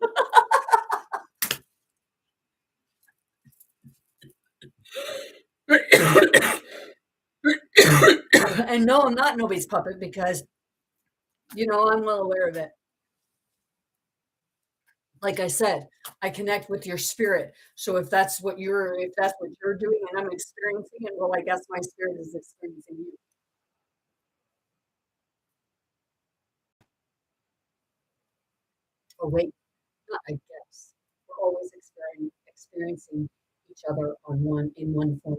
And no, I'm not nobody's puppet because I'm well aware of it. Like I said, I connect with your spirit. So if that's what you're doing and I'm experiencing it, well, I guess my spirit is experiencing you. Oh wait, not I guess. We're always experiencing each other in one form.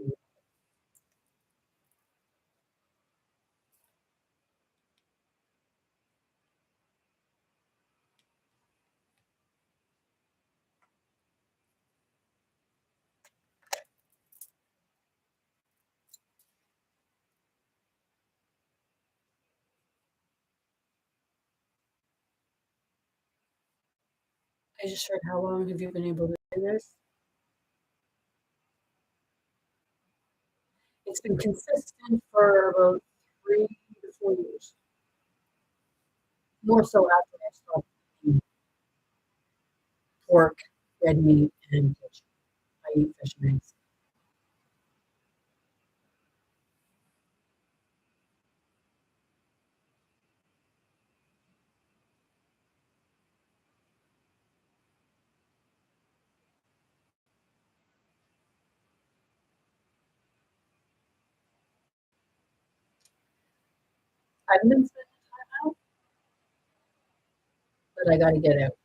I just heard, how long have you been able to do this? It's been consistent for about 3 to 4 years. More so after I stopped eating pork, red meat, and fish. I eat fish and eggs. I've been spending time out, but I got to get out.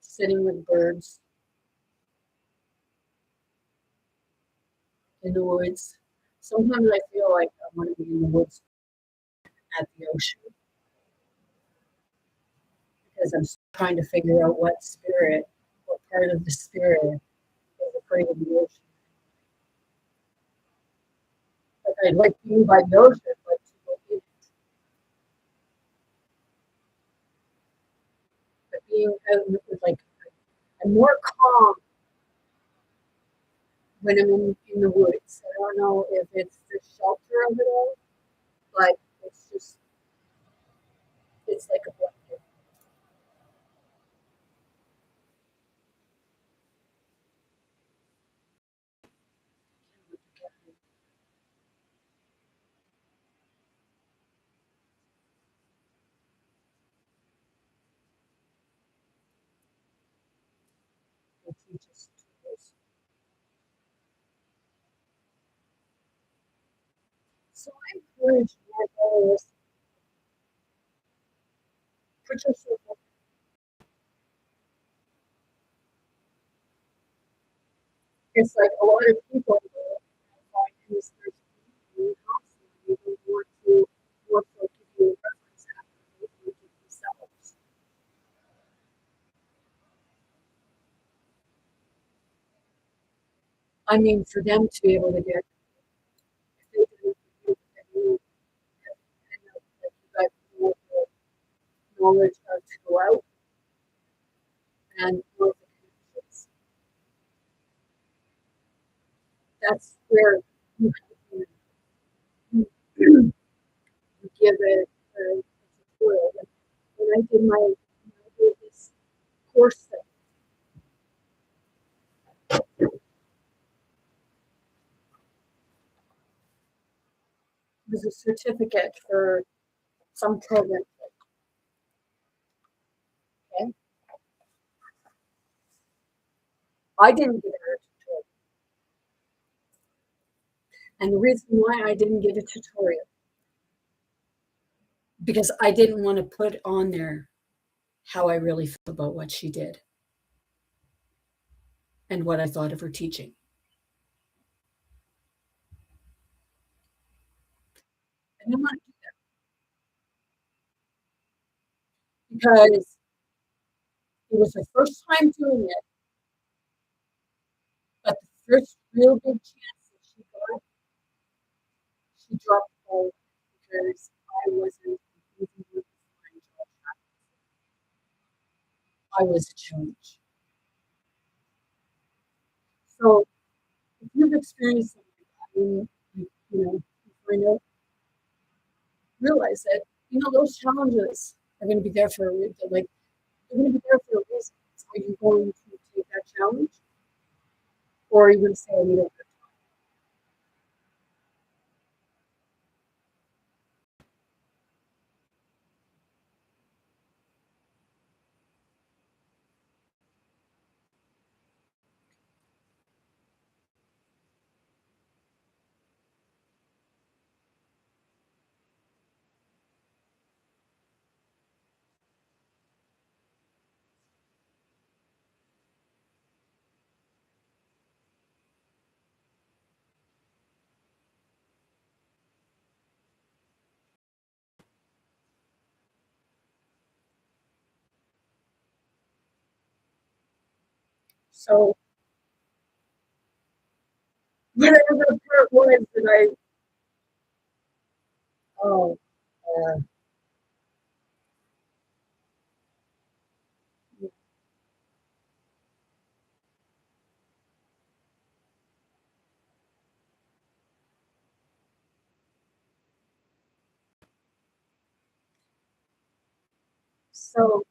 Sitting with birds in the woods. Sometimes I feel like I want to be in the woods at the ocean because I'm trying to figure out what part of the spirit is afraid of the ocean. Like I'd like to be by the ocean, but to go in it. But being out with like I'm more calm when I'm in the woods. I don't know if it's the shelter of it all, but it's like a blanket. It teaches tools. So I encourage my followers, put yourself up. It's like a lot of people find in this person constantly they want to work for give you a reference after they look at themselves. I mean, for them to be able to get, if they did it, then you end up like you got more knowledge of to go out and more of the connections. That's where you, you give it a tutorial. Like when I did this course that was a certificate for some program. Okay, I didn't get a tutorial, and the reason why I didn't get a tutorial because I didn't want to put on there how I really felt about what she did and what I thought of her teaching. I didn't want to do that because it was her first time doing it, but the first real big chance that she got, she dropped the ball because I wasn't using her I was a challenge. So if you've experienced something like that, and you find out, realize that those challenges are going to be there for like they're going to be there for a reason. So are you going to take that challenge, or are you going to say, "I need a good time"? So whatever the part was that oh, uh, So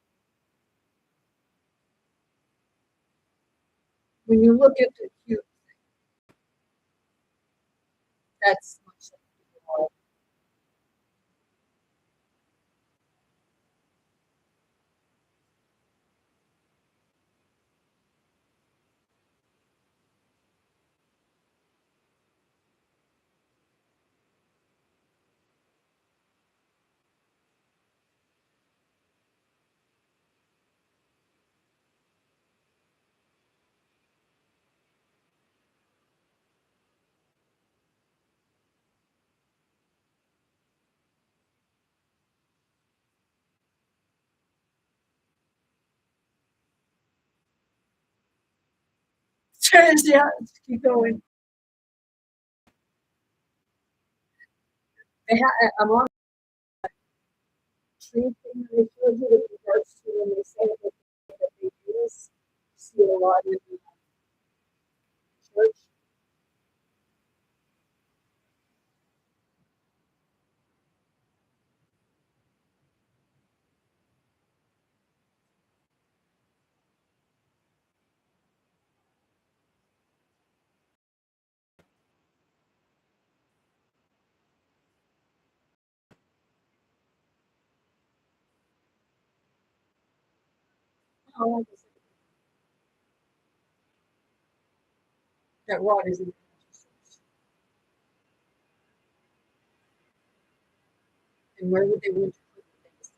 when you look at the cube, that's much like the wall. Yeah, just keep going. I'm on the tree thing that they showed you with regards to when they say that they use. You see it a lot in the church. How long is it? That rod is in the church. And where would they want to put the things?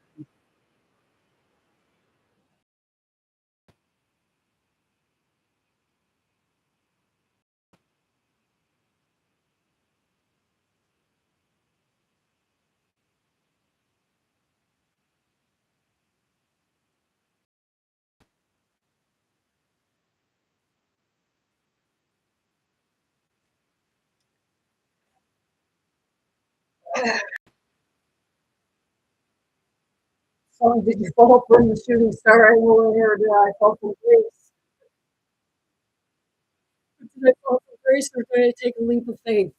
So did you fall from the shooting star? I will or did I fall from grace? Did I fall from grace or did I take a leap of faith?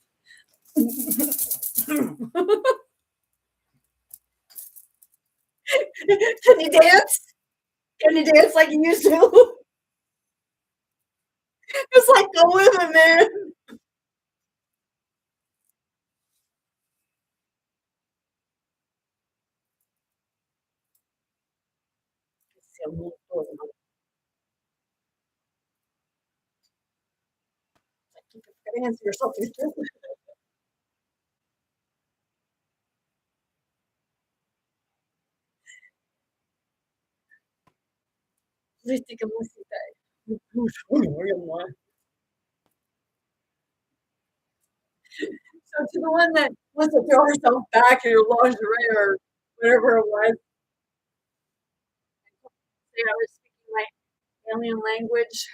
Can you dance? Can you dance like you used to? Just like go with it, man. You gotta answer yourself. Please take a listen to that. So to the one that wants to throw herself back in your lingerie or whatever it was, say I was speaking my alien language.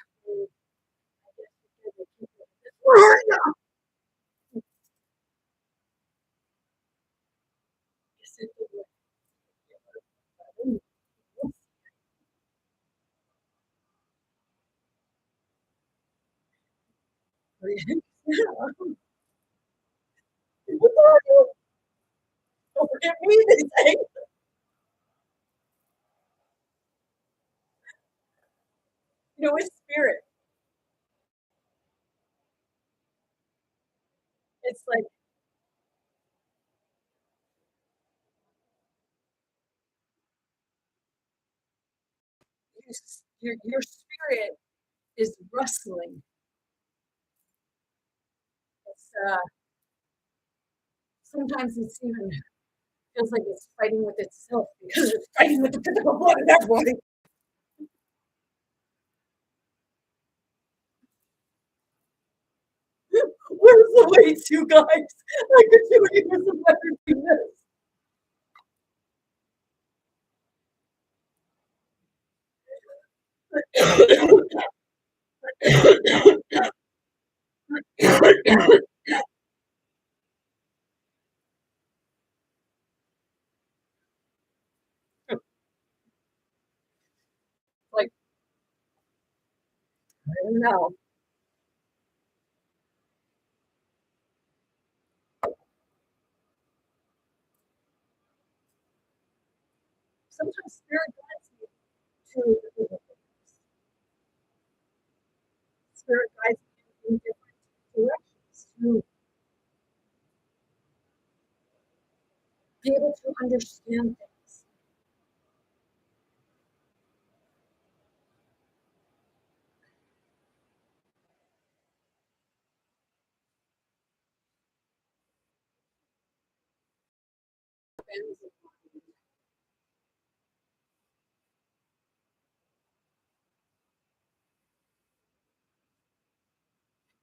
Don't forget me, they say. You know, it's spirit. It's like your spirit is wrestling. It's sometimes it's even feels like it's fighting with itself because it's fighting with the physical blood in that body. Where's the weights, you guys? I could do it with some better do this. Like, I don't know. Sometimes spirit guides me to the bigger pictures. Spirit guides me in different directions to be able to understand things.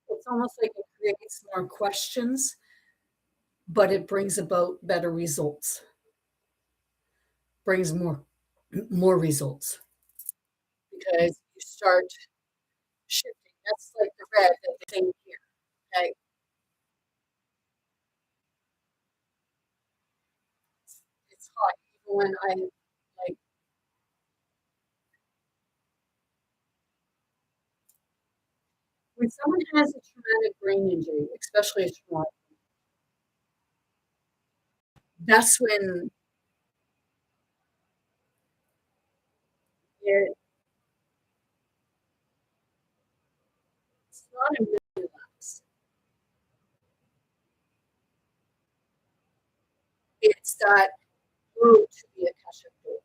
It's almost like it creates more questions, but it brings about better results, brings more results because you start shifting. That's like the red that they say here. Okay. It's hot even when I like when someone has a traumatic brain injury, especially a trauma, that's when it's not a relapse. It's that road to the Akashic door.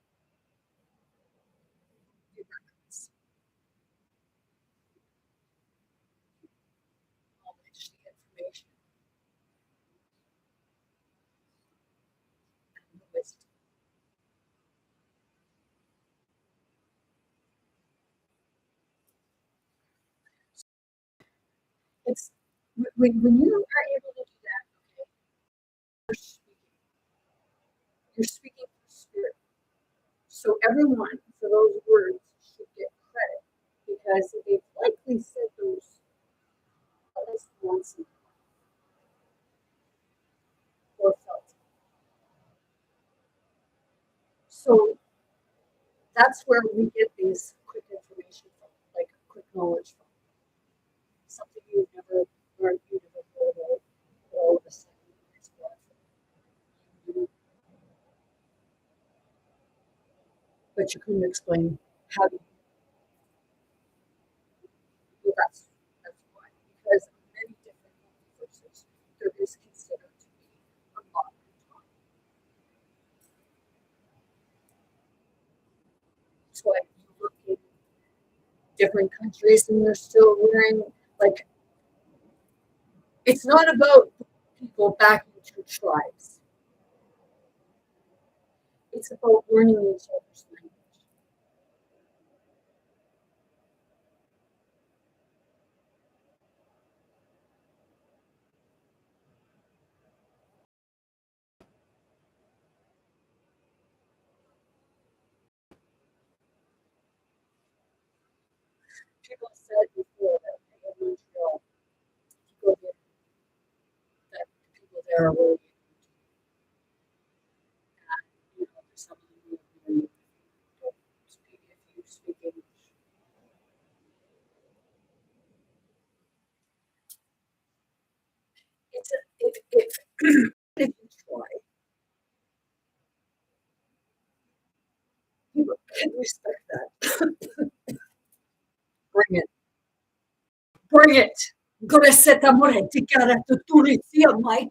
Knowledge, the information, and the wisdom. It's when you are able to do that, okay, you're speaking for spirit. So everyone for those words should get credit because they've likely said those at least once or felt. So that's where we get these quick information from, like quick knowledge from something you've never learned, you never heard of, but all of a sudden it's brought from. But you couldn't explain how to. Well, that's why because many different universes there is considered to be a modern time. That's why you look in different countries and they're still wearing like it's not about people back into tribes. It's about learning each other's language. People said before that in Montreal, you go there, that the people there are really, you know, there's some of them who don't speak if you speak English. It's a, if you try, people can respect that. Bring it. Bring it. Goreseta Moretti Karata Turizia Mike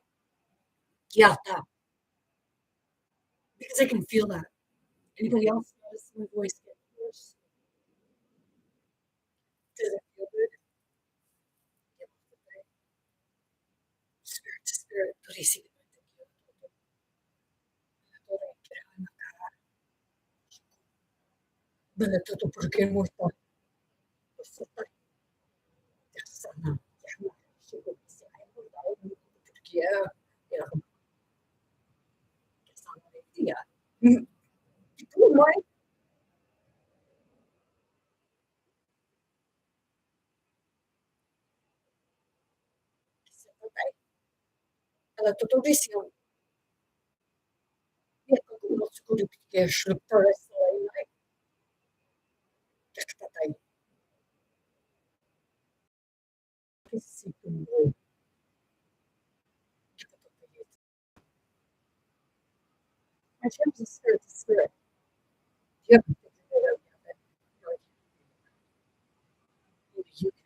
Yata. Because I can feel that. Anybody else notice my voice get worse? Does it feel good? Spirit to spirit. Turizia. Bene tutto perché è morta. Sana. Perché era via. Tu mai? Ha detto tantissimo. Ecco, non sicuro che sfruttare che si può. My terms of spirit to spirit. You haven't figured it out yet, but you know, maybe you can.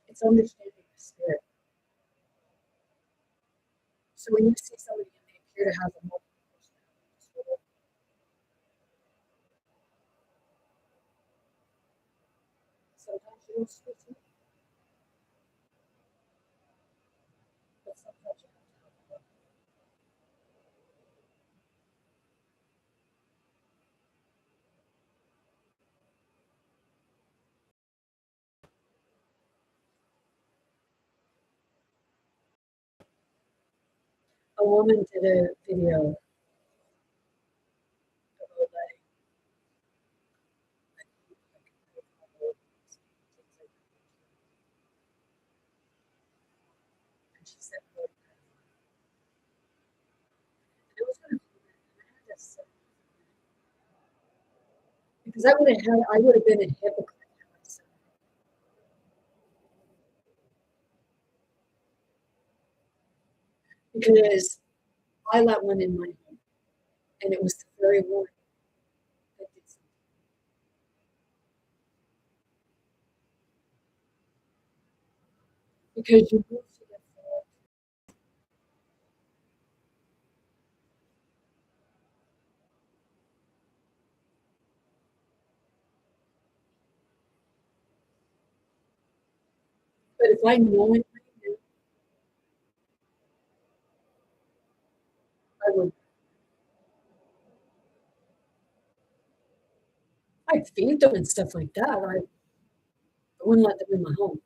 It's understanding the spirit. So when you see somebody and they appear to have a multiple personality disorder, sometimes you don't speak to them, but sometimes you have to help them. A woman did a video of a lady, and she said, "Oh," and it was going to comment, and I had to sit because I would have been a hypocrite had I said that. Because I let one in my home, and it was the very one that did something. Because you move to get fault. But if I knowingly knew, I would. I'd feed them and stuff like that. I wouldn't let them in my home,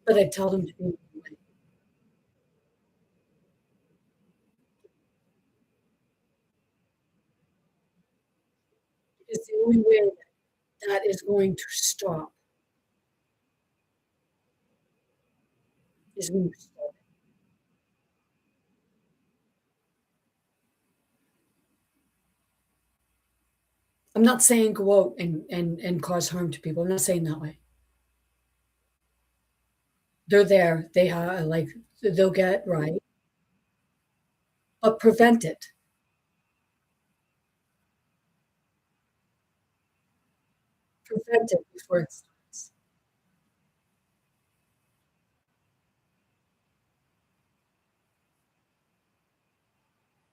but I'd tell them to be in my way. Because the only way that is going to stop is when you stop it. I'm not saying go out and cause harm to people. I'm not saying that way. They're there. They have like they'll get right, but prevent it. Prevent it before it starts.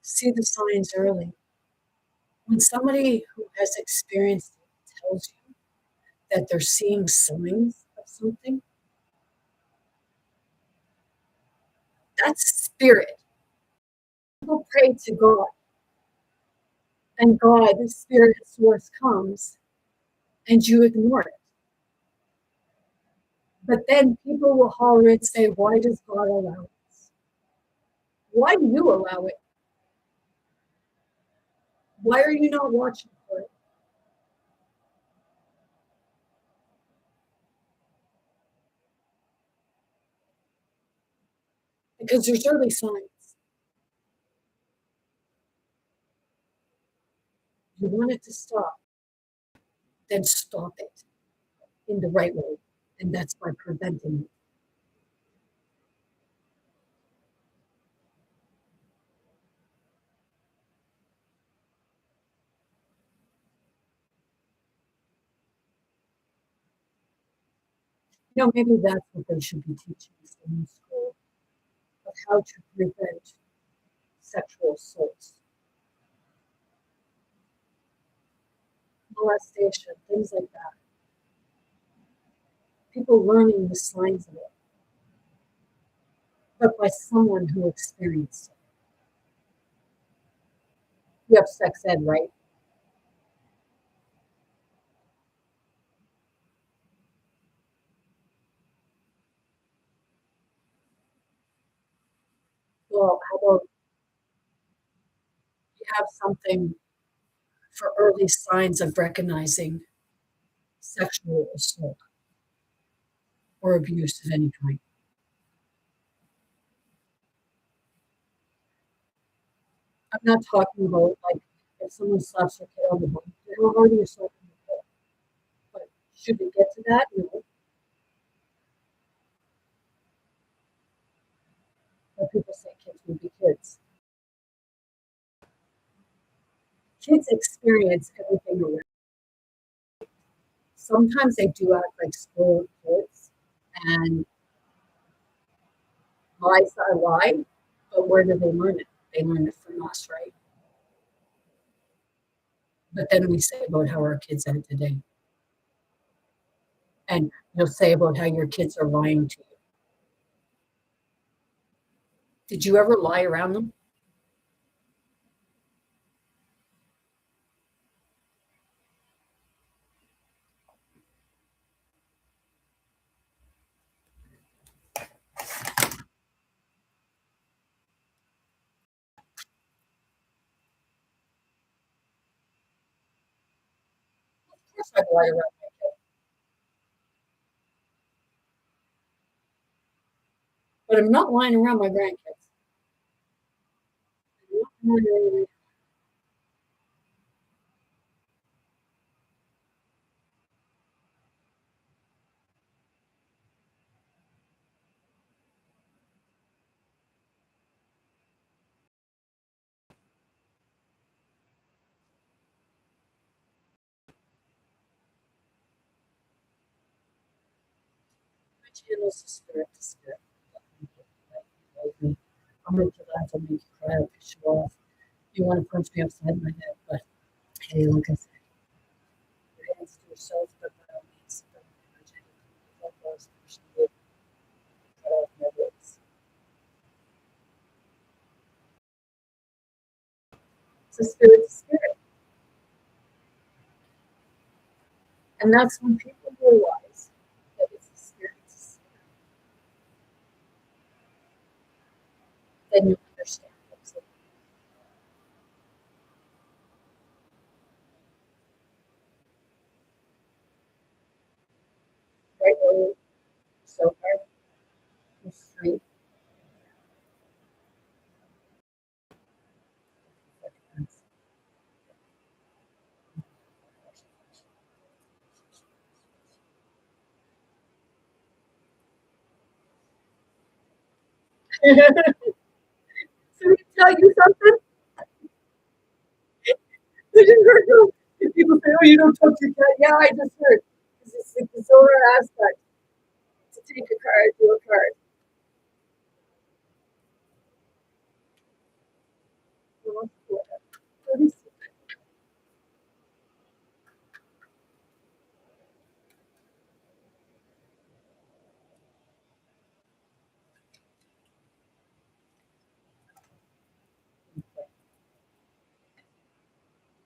See the signs early. When somebody who has experienced it tells you that they're seeing signs of something, that's spirit. People pray to God, and God, the spirit source comes, and you ignore it. But then people will holler and say, "Why does God allow this? Why do you allow it? Why are you not watching for it?" Because there's early signs. You want it to stop, then stop it in the right way. And that's by preventing it. Maybe that's what they should be teaching us in school of how to prevent sexual assaults, molestation, things like that. People learning the signs of it, but by someone who experienced it. You have sex ed, right? Well, how about you have something for early signs of recognizing sexual assault or abuse of any kind? I'm not talking about like if someone slaps their kid on the butt, how hard are you slapping your kid? But should it get to that? No. people say kids will be kids. Kids experience everything around. Sometimes they do act like spoiled kids, and lies are lie, but where do they learn it? They learn it from us, right? But then we say about how our kids are today. And you'll say about how your kids are lying to you. Did you ever lie around them? Of course I've lied around my kids. But I'm not lying around my grandkids. I'm not lying around. My channel's the spirit to spirit. I'll make you laugh, I'll make you cry, I'll piss you off. You want to punch me upside my head, but hey, like I said, your hands to yourself, but by all means, don't encourage anything like those, especially cut off my lips. It's a spirit to spirit. And that's when people realize that it's a spirit to spirit. Then you understand what's it. Right away, so hard, straight. So we tell you something? I just heard people say, oh, you don't talk to your cat. Yeah, I just heard. It's like the Zora aspect. To take a card, do a card.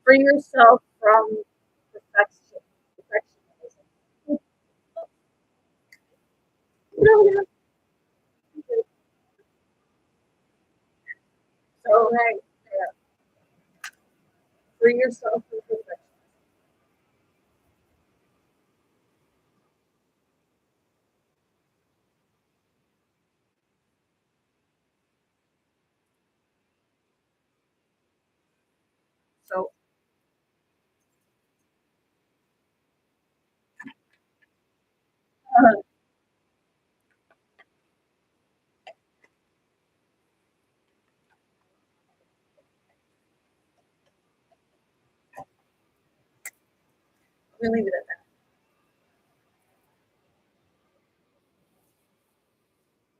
Free yourself from perfection. Perfectionism. No, no. So, hey, yeah. Free yourself from perfection. So, let me leave it at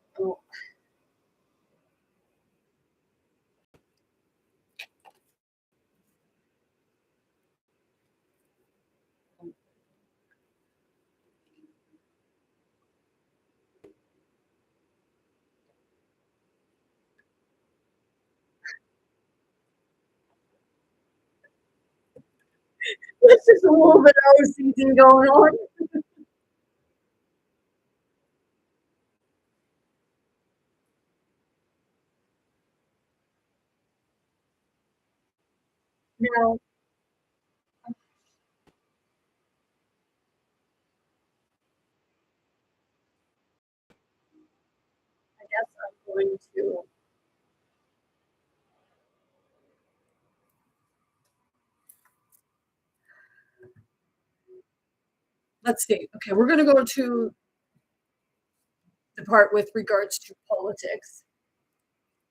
that. Oh, there's just a little bit of OCD going on. Now, I guess I'm going to. Let's see. Okay, we're going to go to the part with regards to politics.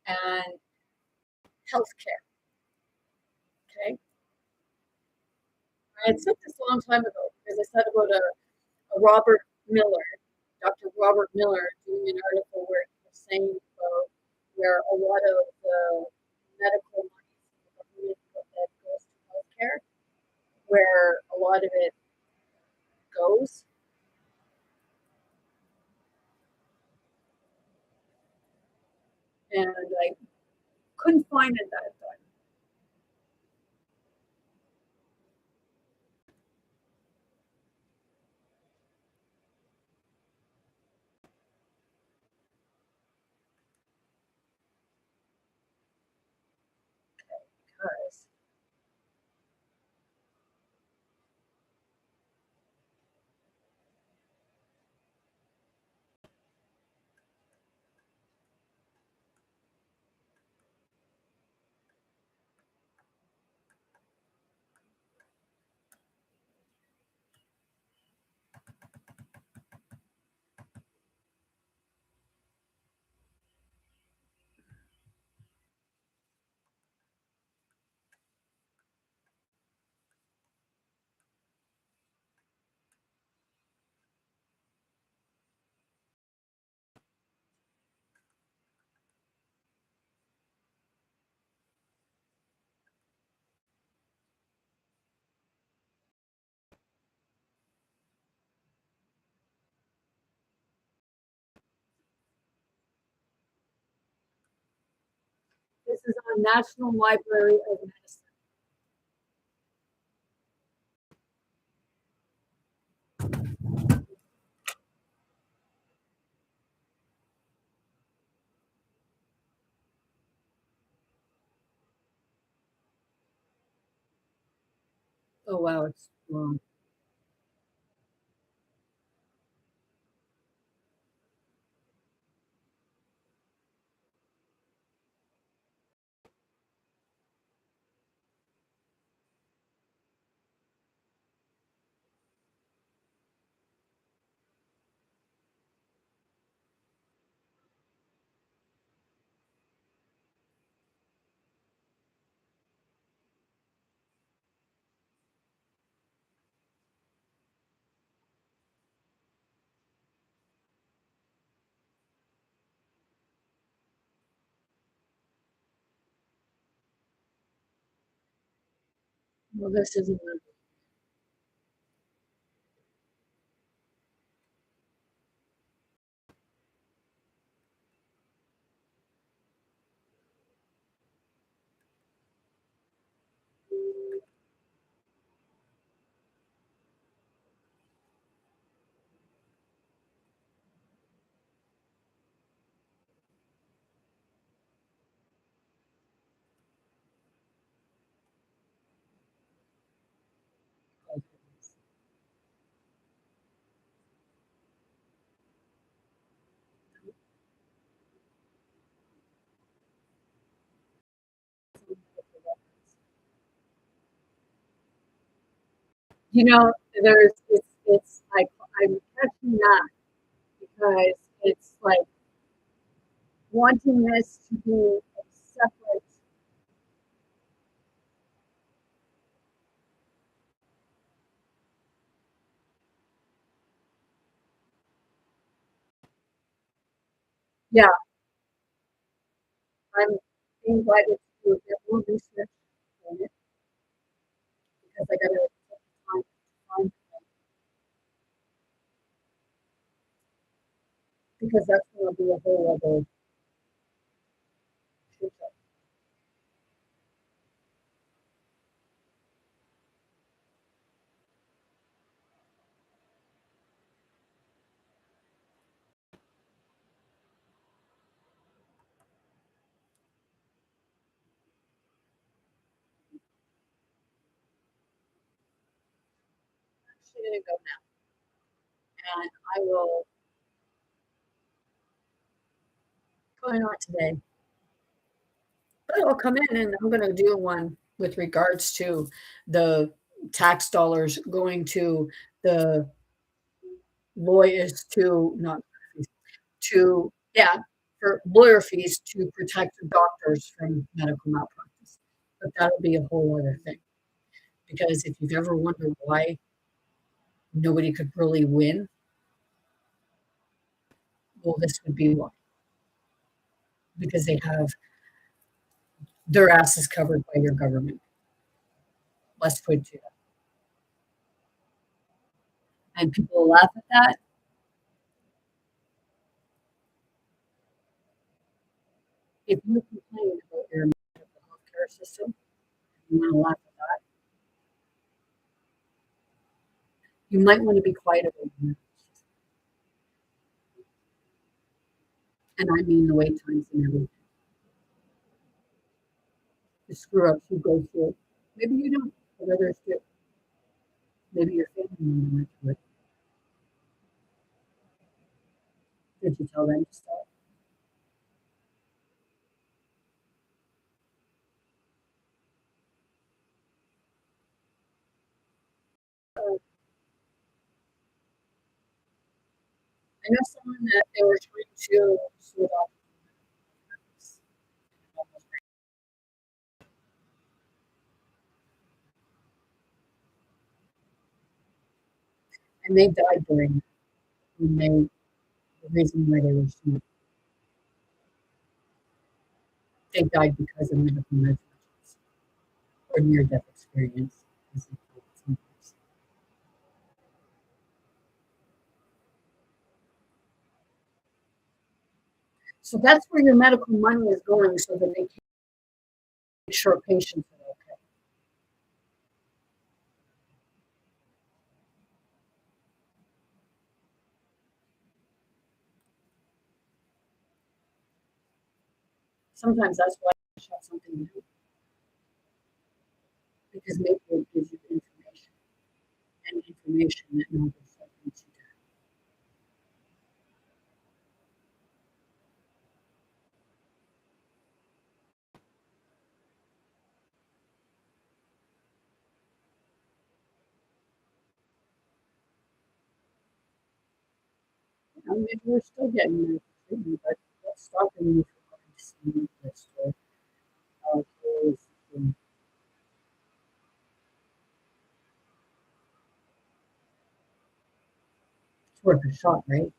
and healthcare. Okay. I had said this a long time ago because I said about a Robert Miller, Dr. Robert Miller, doing an article where he was saying about where a lot of the medical money from the government that goes to healthcare, where a lot of it goes. And I couldn't find it that time. Because this is on National Library of Medicine. Oh wow, it's long. Well, this isn't. You know, it's like I'm catching that because it's like wanting this to be a separate. Yeah, I'm invited to do a bit more research on it because I gotta take the time to find it because that's gonna be a whole other shit show. I'm actually gonna go now and I will probably not today, but I'll come in and I'm gonna do one with regards to the tax dollars going to the lawyers to not to yeah, lawyer fees to protect doctors from medical malpractice. But that'll be a whole other thing. Because if you've ever wondered why nobody could really win, well, this would be why. Because they have their asses covered by your government. Let's put it to that. And people laugh at that. If you complain about your medical healthcare system, you want to laugh at that, you might want to be quiet about your medical system. And I mean the wait times and everything. The screw ups you go through. Maybe you don't, but others do. Maybe your family member went through it. Did you tell them to stop? I know someone that they were trying to sort off, and they died during it. And the reason why they were sued, they died because of medical negligence or near death experience, as they call it sometimes. So that's where your medical money is going so that they can make sure patients are okay. Sometimes that's why I shut something down. Because maybe it gives you information and information that nobody else needs you to have. Maybe we're still getting medical treatment, but what's stopping you from going to see this or it's worth a shot, right?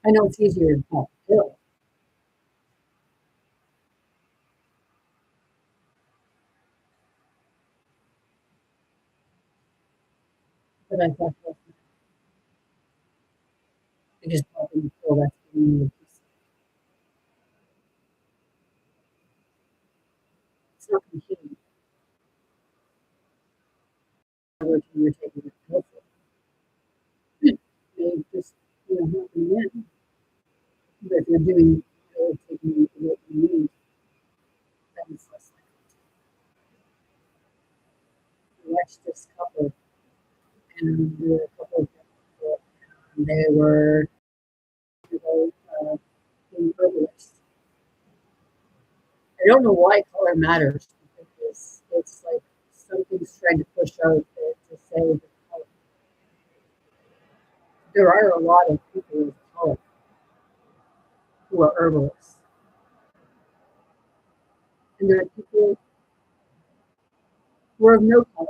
I know it's easier to pop a pill, but I thought that because popping a pill, that's giving you a piece. It's not going to heal you. Whatever you're taking a pill for, may just happen then. But if you're doing taking what you need, then it's less likely to. I watched this couple, and there were a couple of people, and they were, being herbalists. I don't know why color matters because it's like something's trying to push out to say the color. There are a lot of people with color who are herbalists, and there are people who are of no color.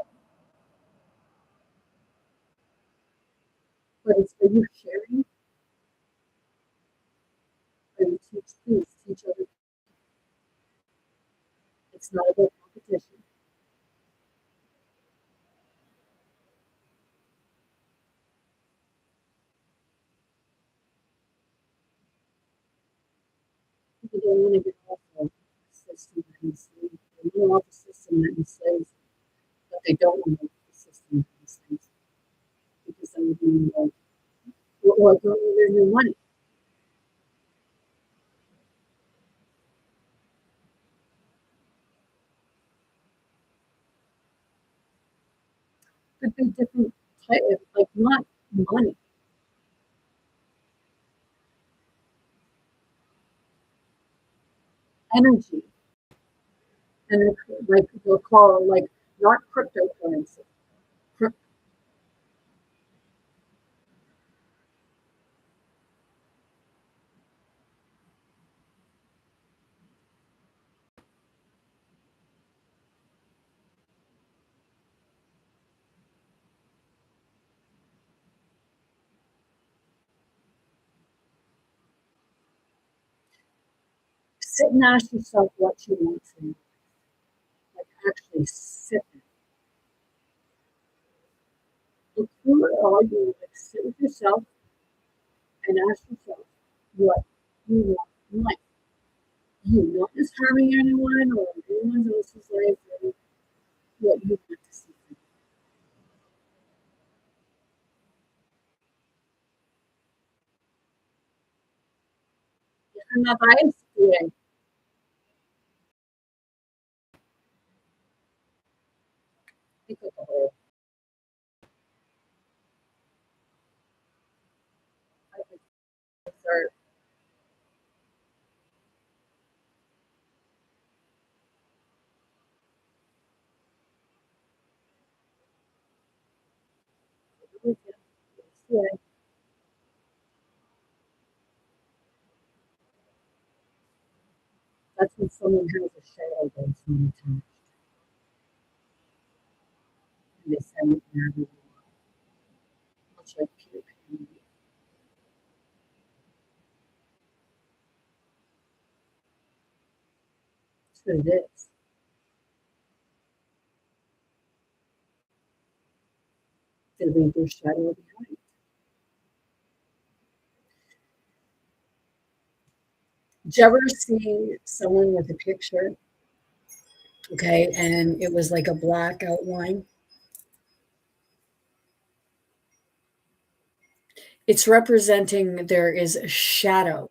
But it's for you sharing, and please teach other. It's not about competition. People don't want to get off of a system that enslaves. They want off a system that enslaves, but they don't want off the system that enslaves because that would mean like, well, there's no money. Could be different type of, like not money, energy, and like they'll call like not cryptocurrency. Sit and ask yourself what you want from your life. Like actually sit there. Look through it all. You like sit with yourself and ask yourself what you want in life. You, not just harming anyone or anyone else's life, or what you want to see. Déjame ver si pico todo. I think are really good. Yeah, that's when someone has a shadow that's not attached. And they send it wherever they want. Much like Peter Pan. That's what it is. They leave their shadow behind. Did you ever see someone with a picture? Okay, and it was like a black outline. It's representing there is a shadow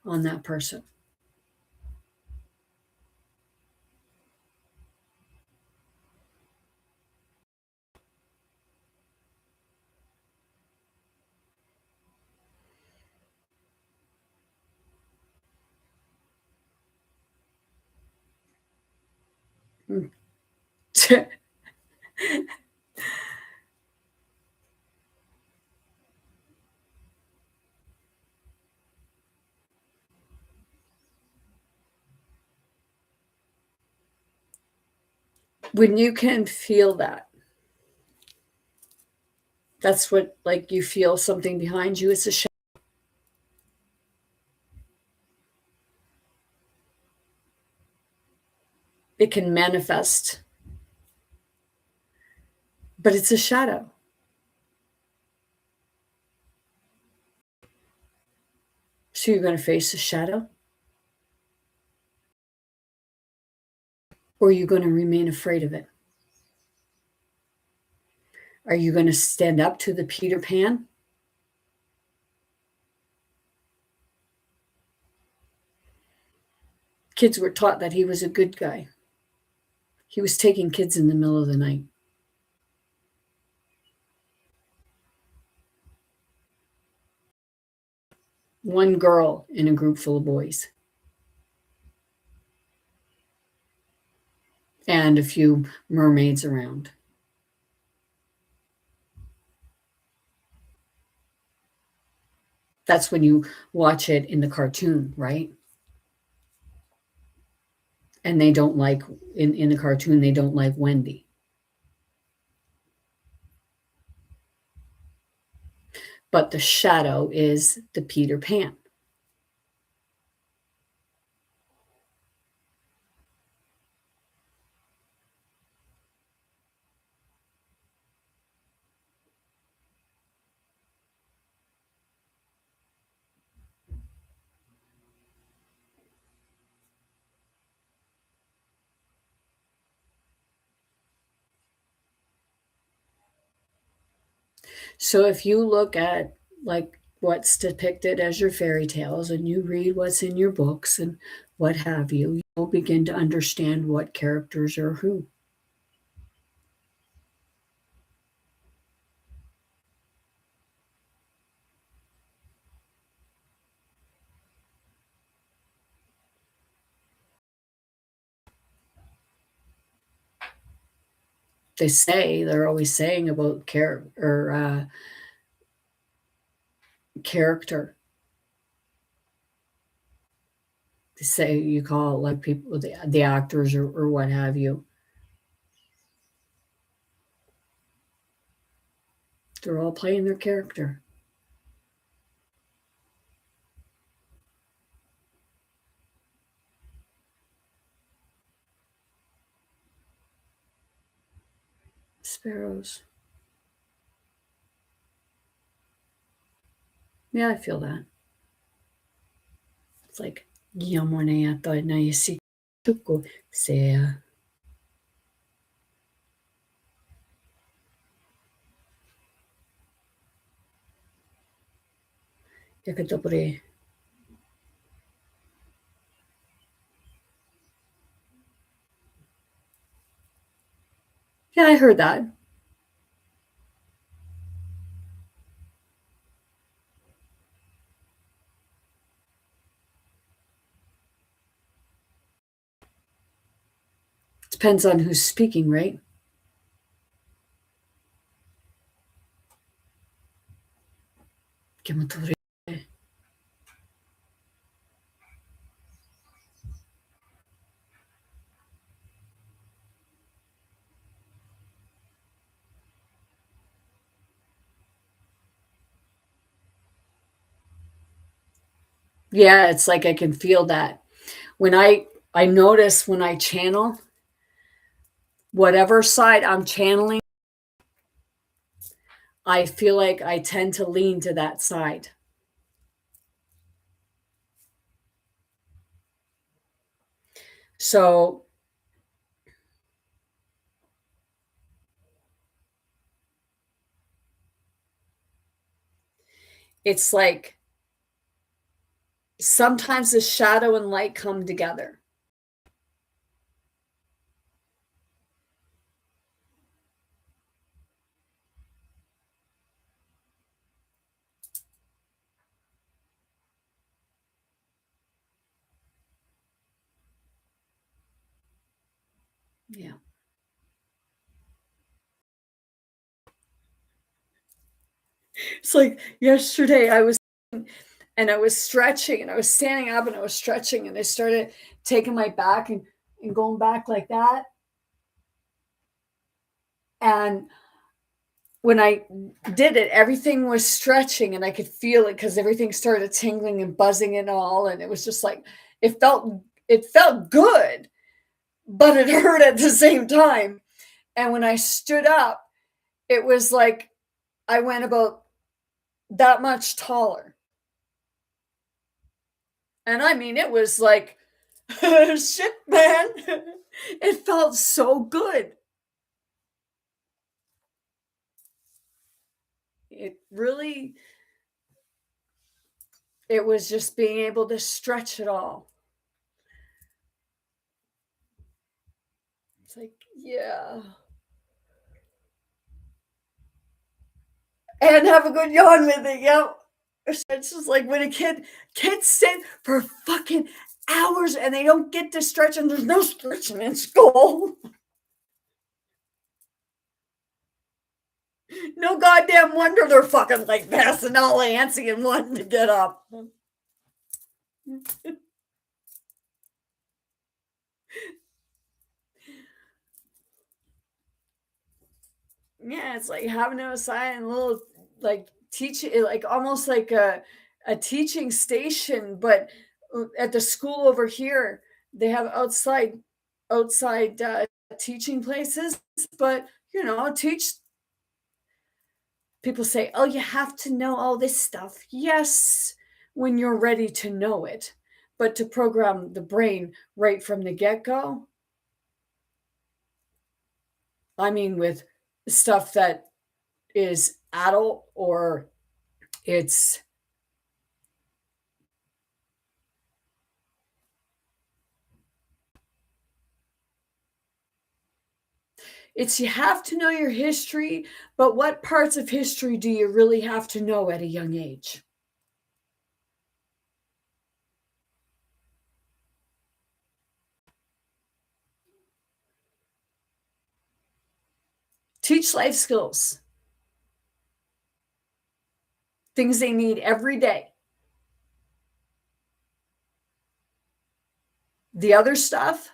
on that person. When you can feel that, that's what, like, you feel something behind you. It's a shadow. It can manifest, but it's a shadow. So you're going to face the shadow, or are you going to remain afraid of it? Are you going to stand up to the Peter Pan? Kids were taught that he was a good guy. He was taking kids in the middle of the night. One girl in a group full of boys, and a few mermaids around. That's when you watch it in the cartoon, right? And they don't like, in the cartoon, they don't like Wendy. But the shadow is the Peter Pan. So if you look at, like, what's depicted as your fairy tales and you read what's in your books and what have you, you'll begin to understand what characters are who. They're always saying about character. They say, you call, like, people, the actors, or what have you. They're all playing their character. sparrows. Yeah, I feel that. It's like Yamone ato na isi tuko sea. Yakatopore. Yeah, I heard that. Depends on who's speaking, right? Kimatore. Yeah, it's like I can feel that. When I notice when I channel, whatever side I'm channeling, I feel like I tend to lean to that side. So it's like sometimes the shadow and light come together. Yeah. It's like yesterday I was and I was stretching and I was standing up and I was stretching and I started taking my back and going back like that. And when I did it, everything was stretching and I could feel it because everything started tingling and buzzing and all. And it was just like it felt good, but it hurt at the same time. And when I stood up, it was like I went about that much taller. And I mean, it was like, shit, man. It felt so good. It really, it was just being able to stretch it all. It's like, yeah. And have a good yawn with it. Yep. It's just like when kids sit for fucking hours and they don't get to stretch and there's no stretching in school. No goddamn wonder they're fucking like passing all antsy and wanting to get up. Yeah, it's like having a silent little like teaching, like almost like a teaching station, but at the school over here, they have outside teaching places, but teach people say, oh, you have to know all this stuff. Yes, when you're ready to know it. But to program the brain right from the get-go, I mean, with stuff that is adult or it's you have to know your history, but what parts of history do you really have to know at a young age? Teach life skills, things they need every day. The other stuff,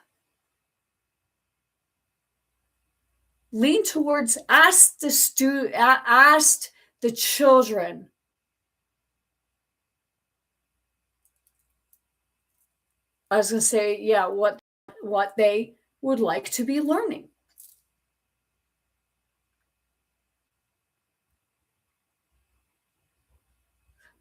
lean towards ask the children. I was going to say, yeah, what they would like to be learning.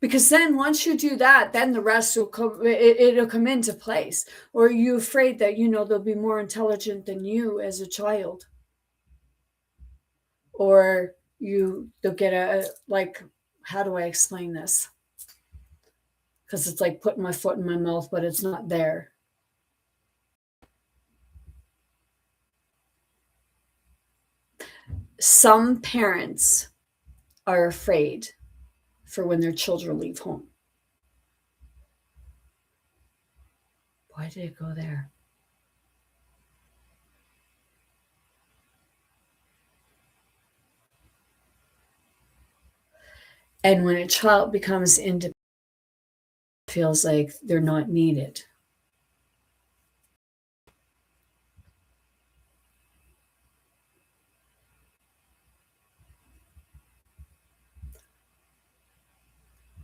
Because then once you do that, then the rest will come, it'll come into place. Or are you afraid that, they'll be more intelligent than you as a child? Or they'll get like, how do I explain this? Because it's like putting my foot in my mouth, but it's not there. Some parents are afraid for when their children leave home. Why did it go there? And when a child becomes independent, it feels like they're not needed.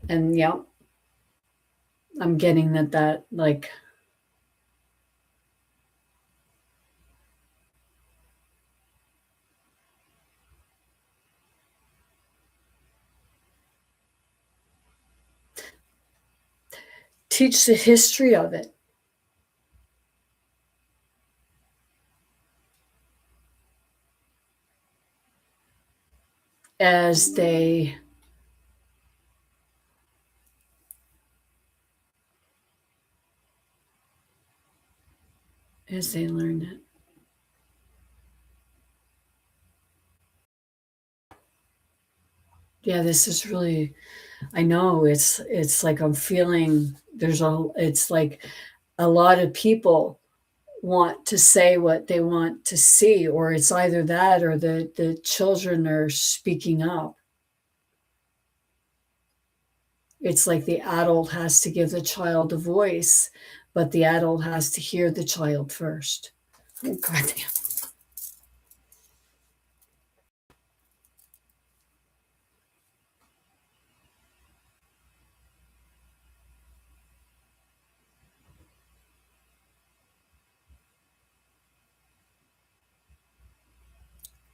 And yeah, I'm getting that like, teach the history of it. As they learn it. Yeah, this is really, I know it's like I'm feeling it's like a lot of people want to say what they want to see, or it's either that or the children are speaking up. It's like the adult has to give the child a voice, but the adult has to hear the child first. Oh, goddamn.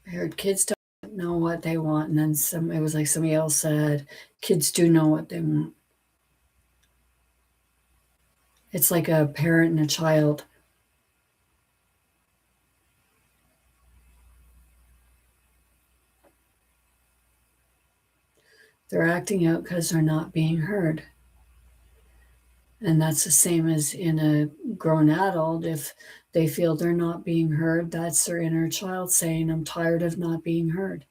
I heard kids don't know what they want, and then it was like somebody else said, kids do know what they want. It's like a parent and a child. They're acting out because they're not being heard. And that's the same as in a grown adult. If they feel they're not being heard, that's their inner child saying, I'm tired of not being heard.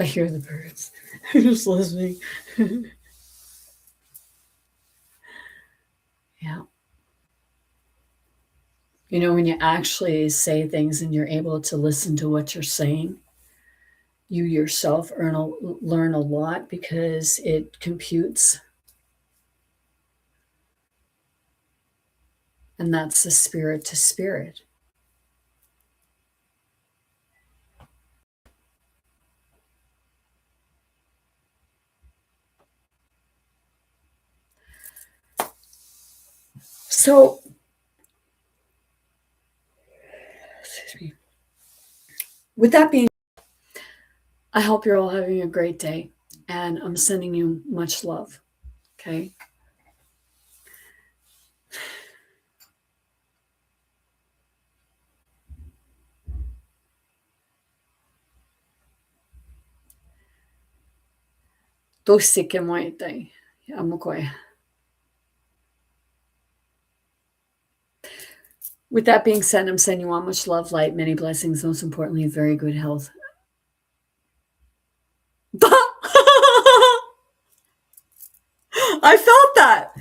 I hear the birds. I'm just listening. Yeah. When you actually say things and you're able to listen to what you're saying, you yourself learn a lot because it computes. And that's the spirit to spirit. So, excuse me. With that being, I hope you're all having a great day, and I'm sending you much love. Okay. Tosike moitai. Amokoi. With that being said, I'm sending you all much love, light, many blessings, most importantly, very good health. I felt that.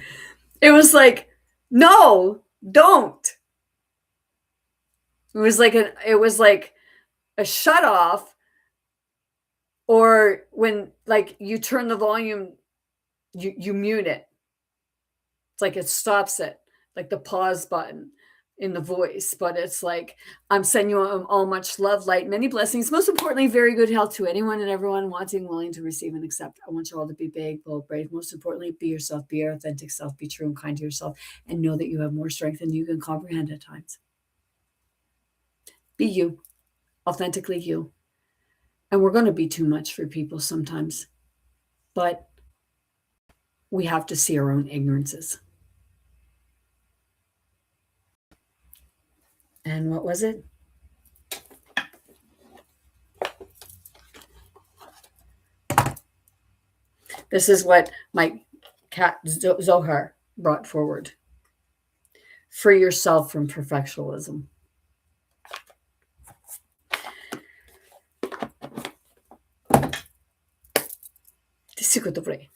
It was like, no, Don't. It was like a shut off, or when like you turn the volume, you mute it. It's like it stops it, like the pause button in the voice. But it's like, I'm sending you all much love, light, many blessings. Most importantly, very good health to anyone and everyone wanting, willing to receive and accept. I want you all to be big, bold, brave. Most importantly, be yourself, be your authentic self, be true and kind to yourself, and know that you have more strength than you can comprehend at times. Be you, authentically you. And we're going to be too much for people sometimes, but we have to see our own ignorances. And what was it? This is what my cat Zohar brought forward. Free yourself from perfectionism. Tissiko dobre.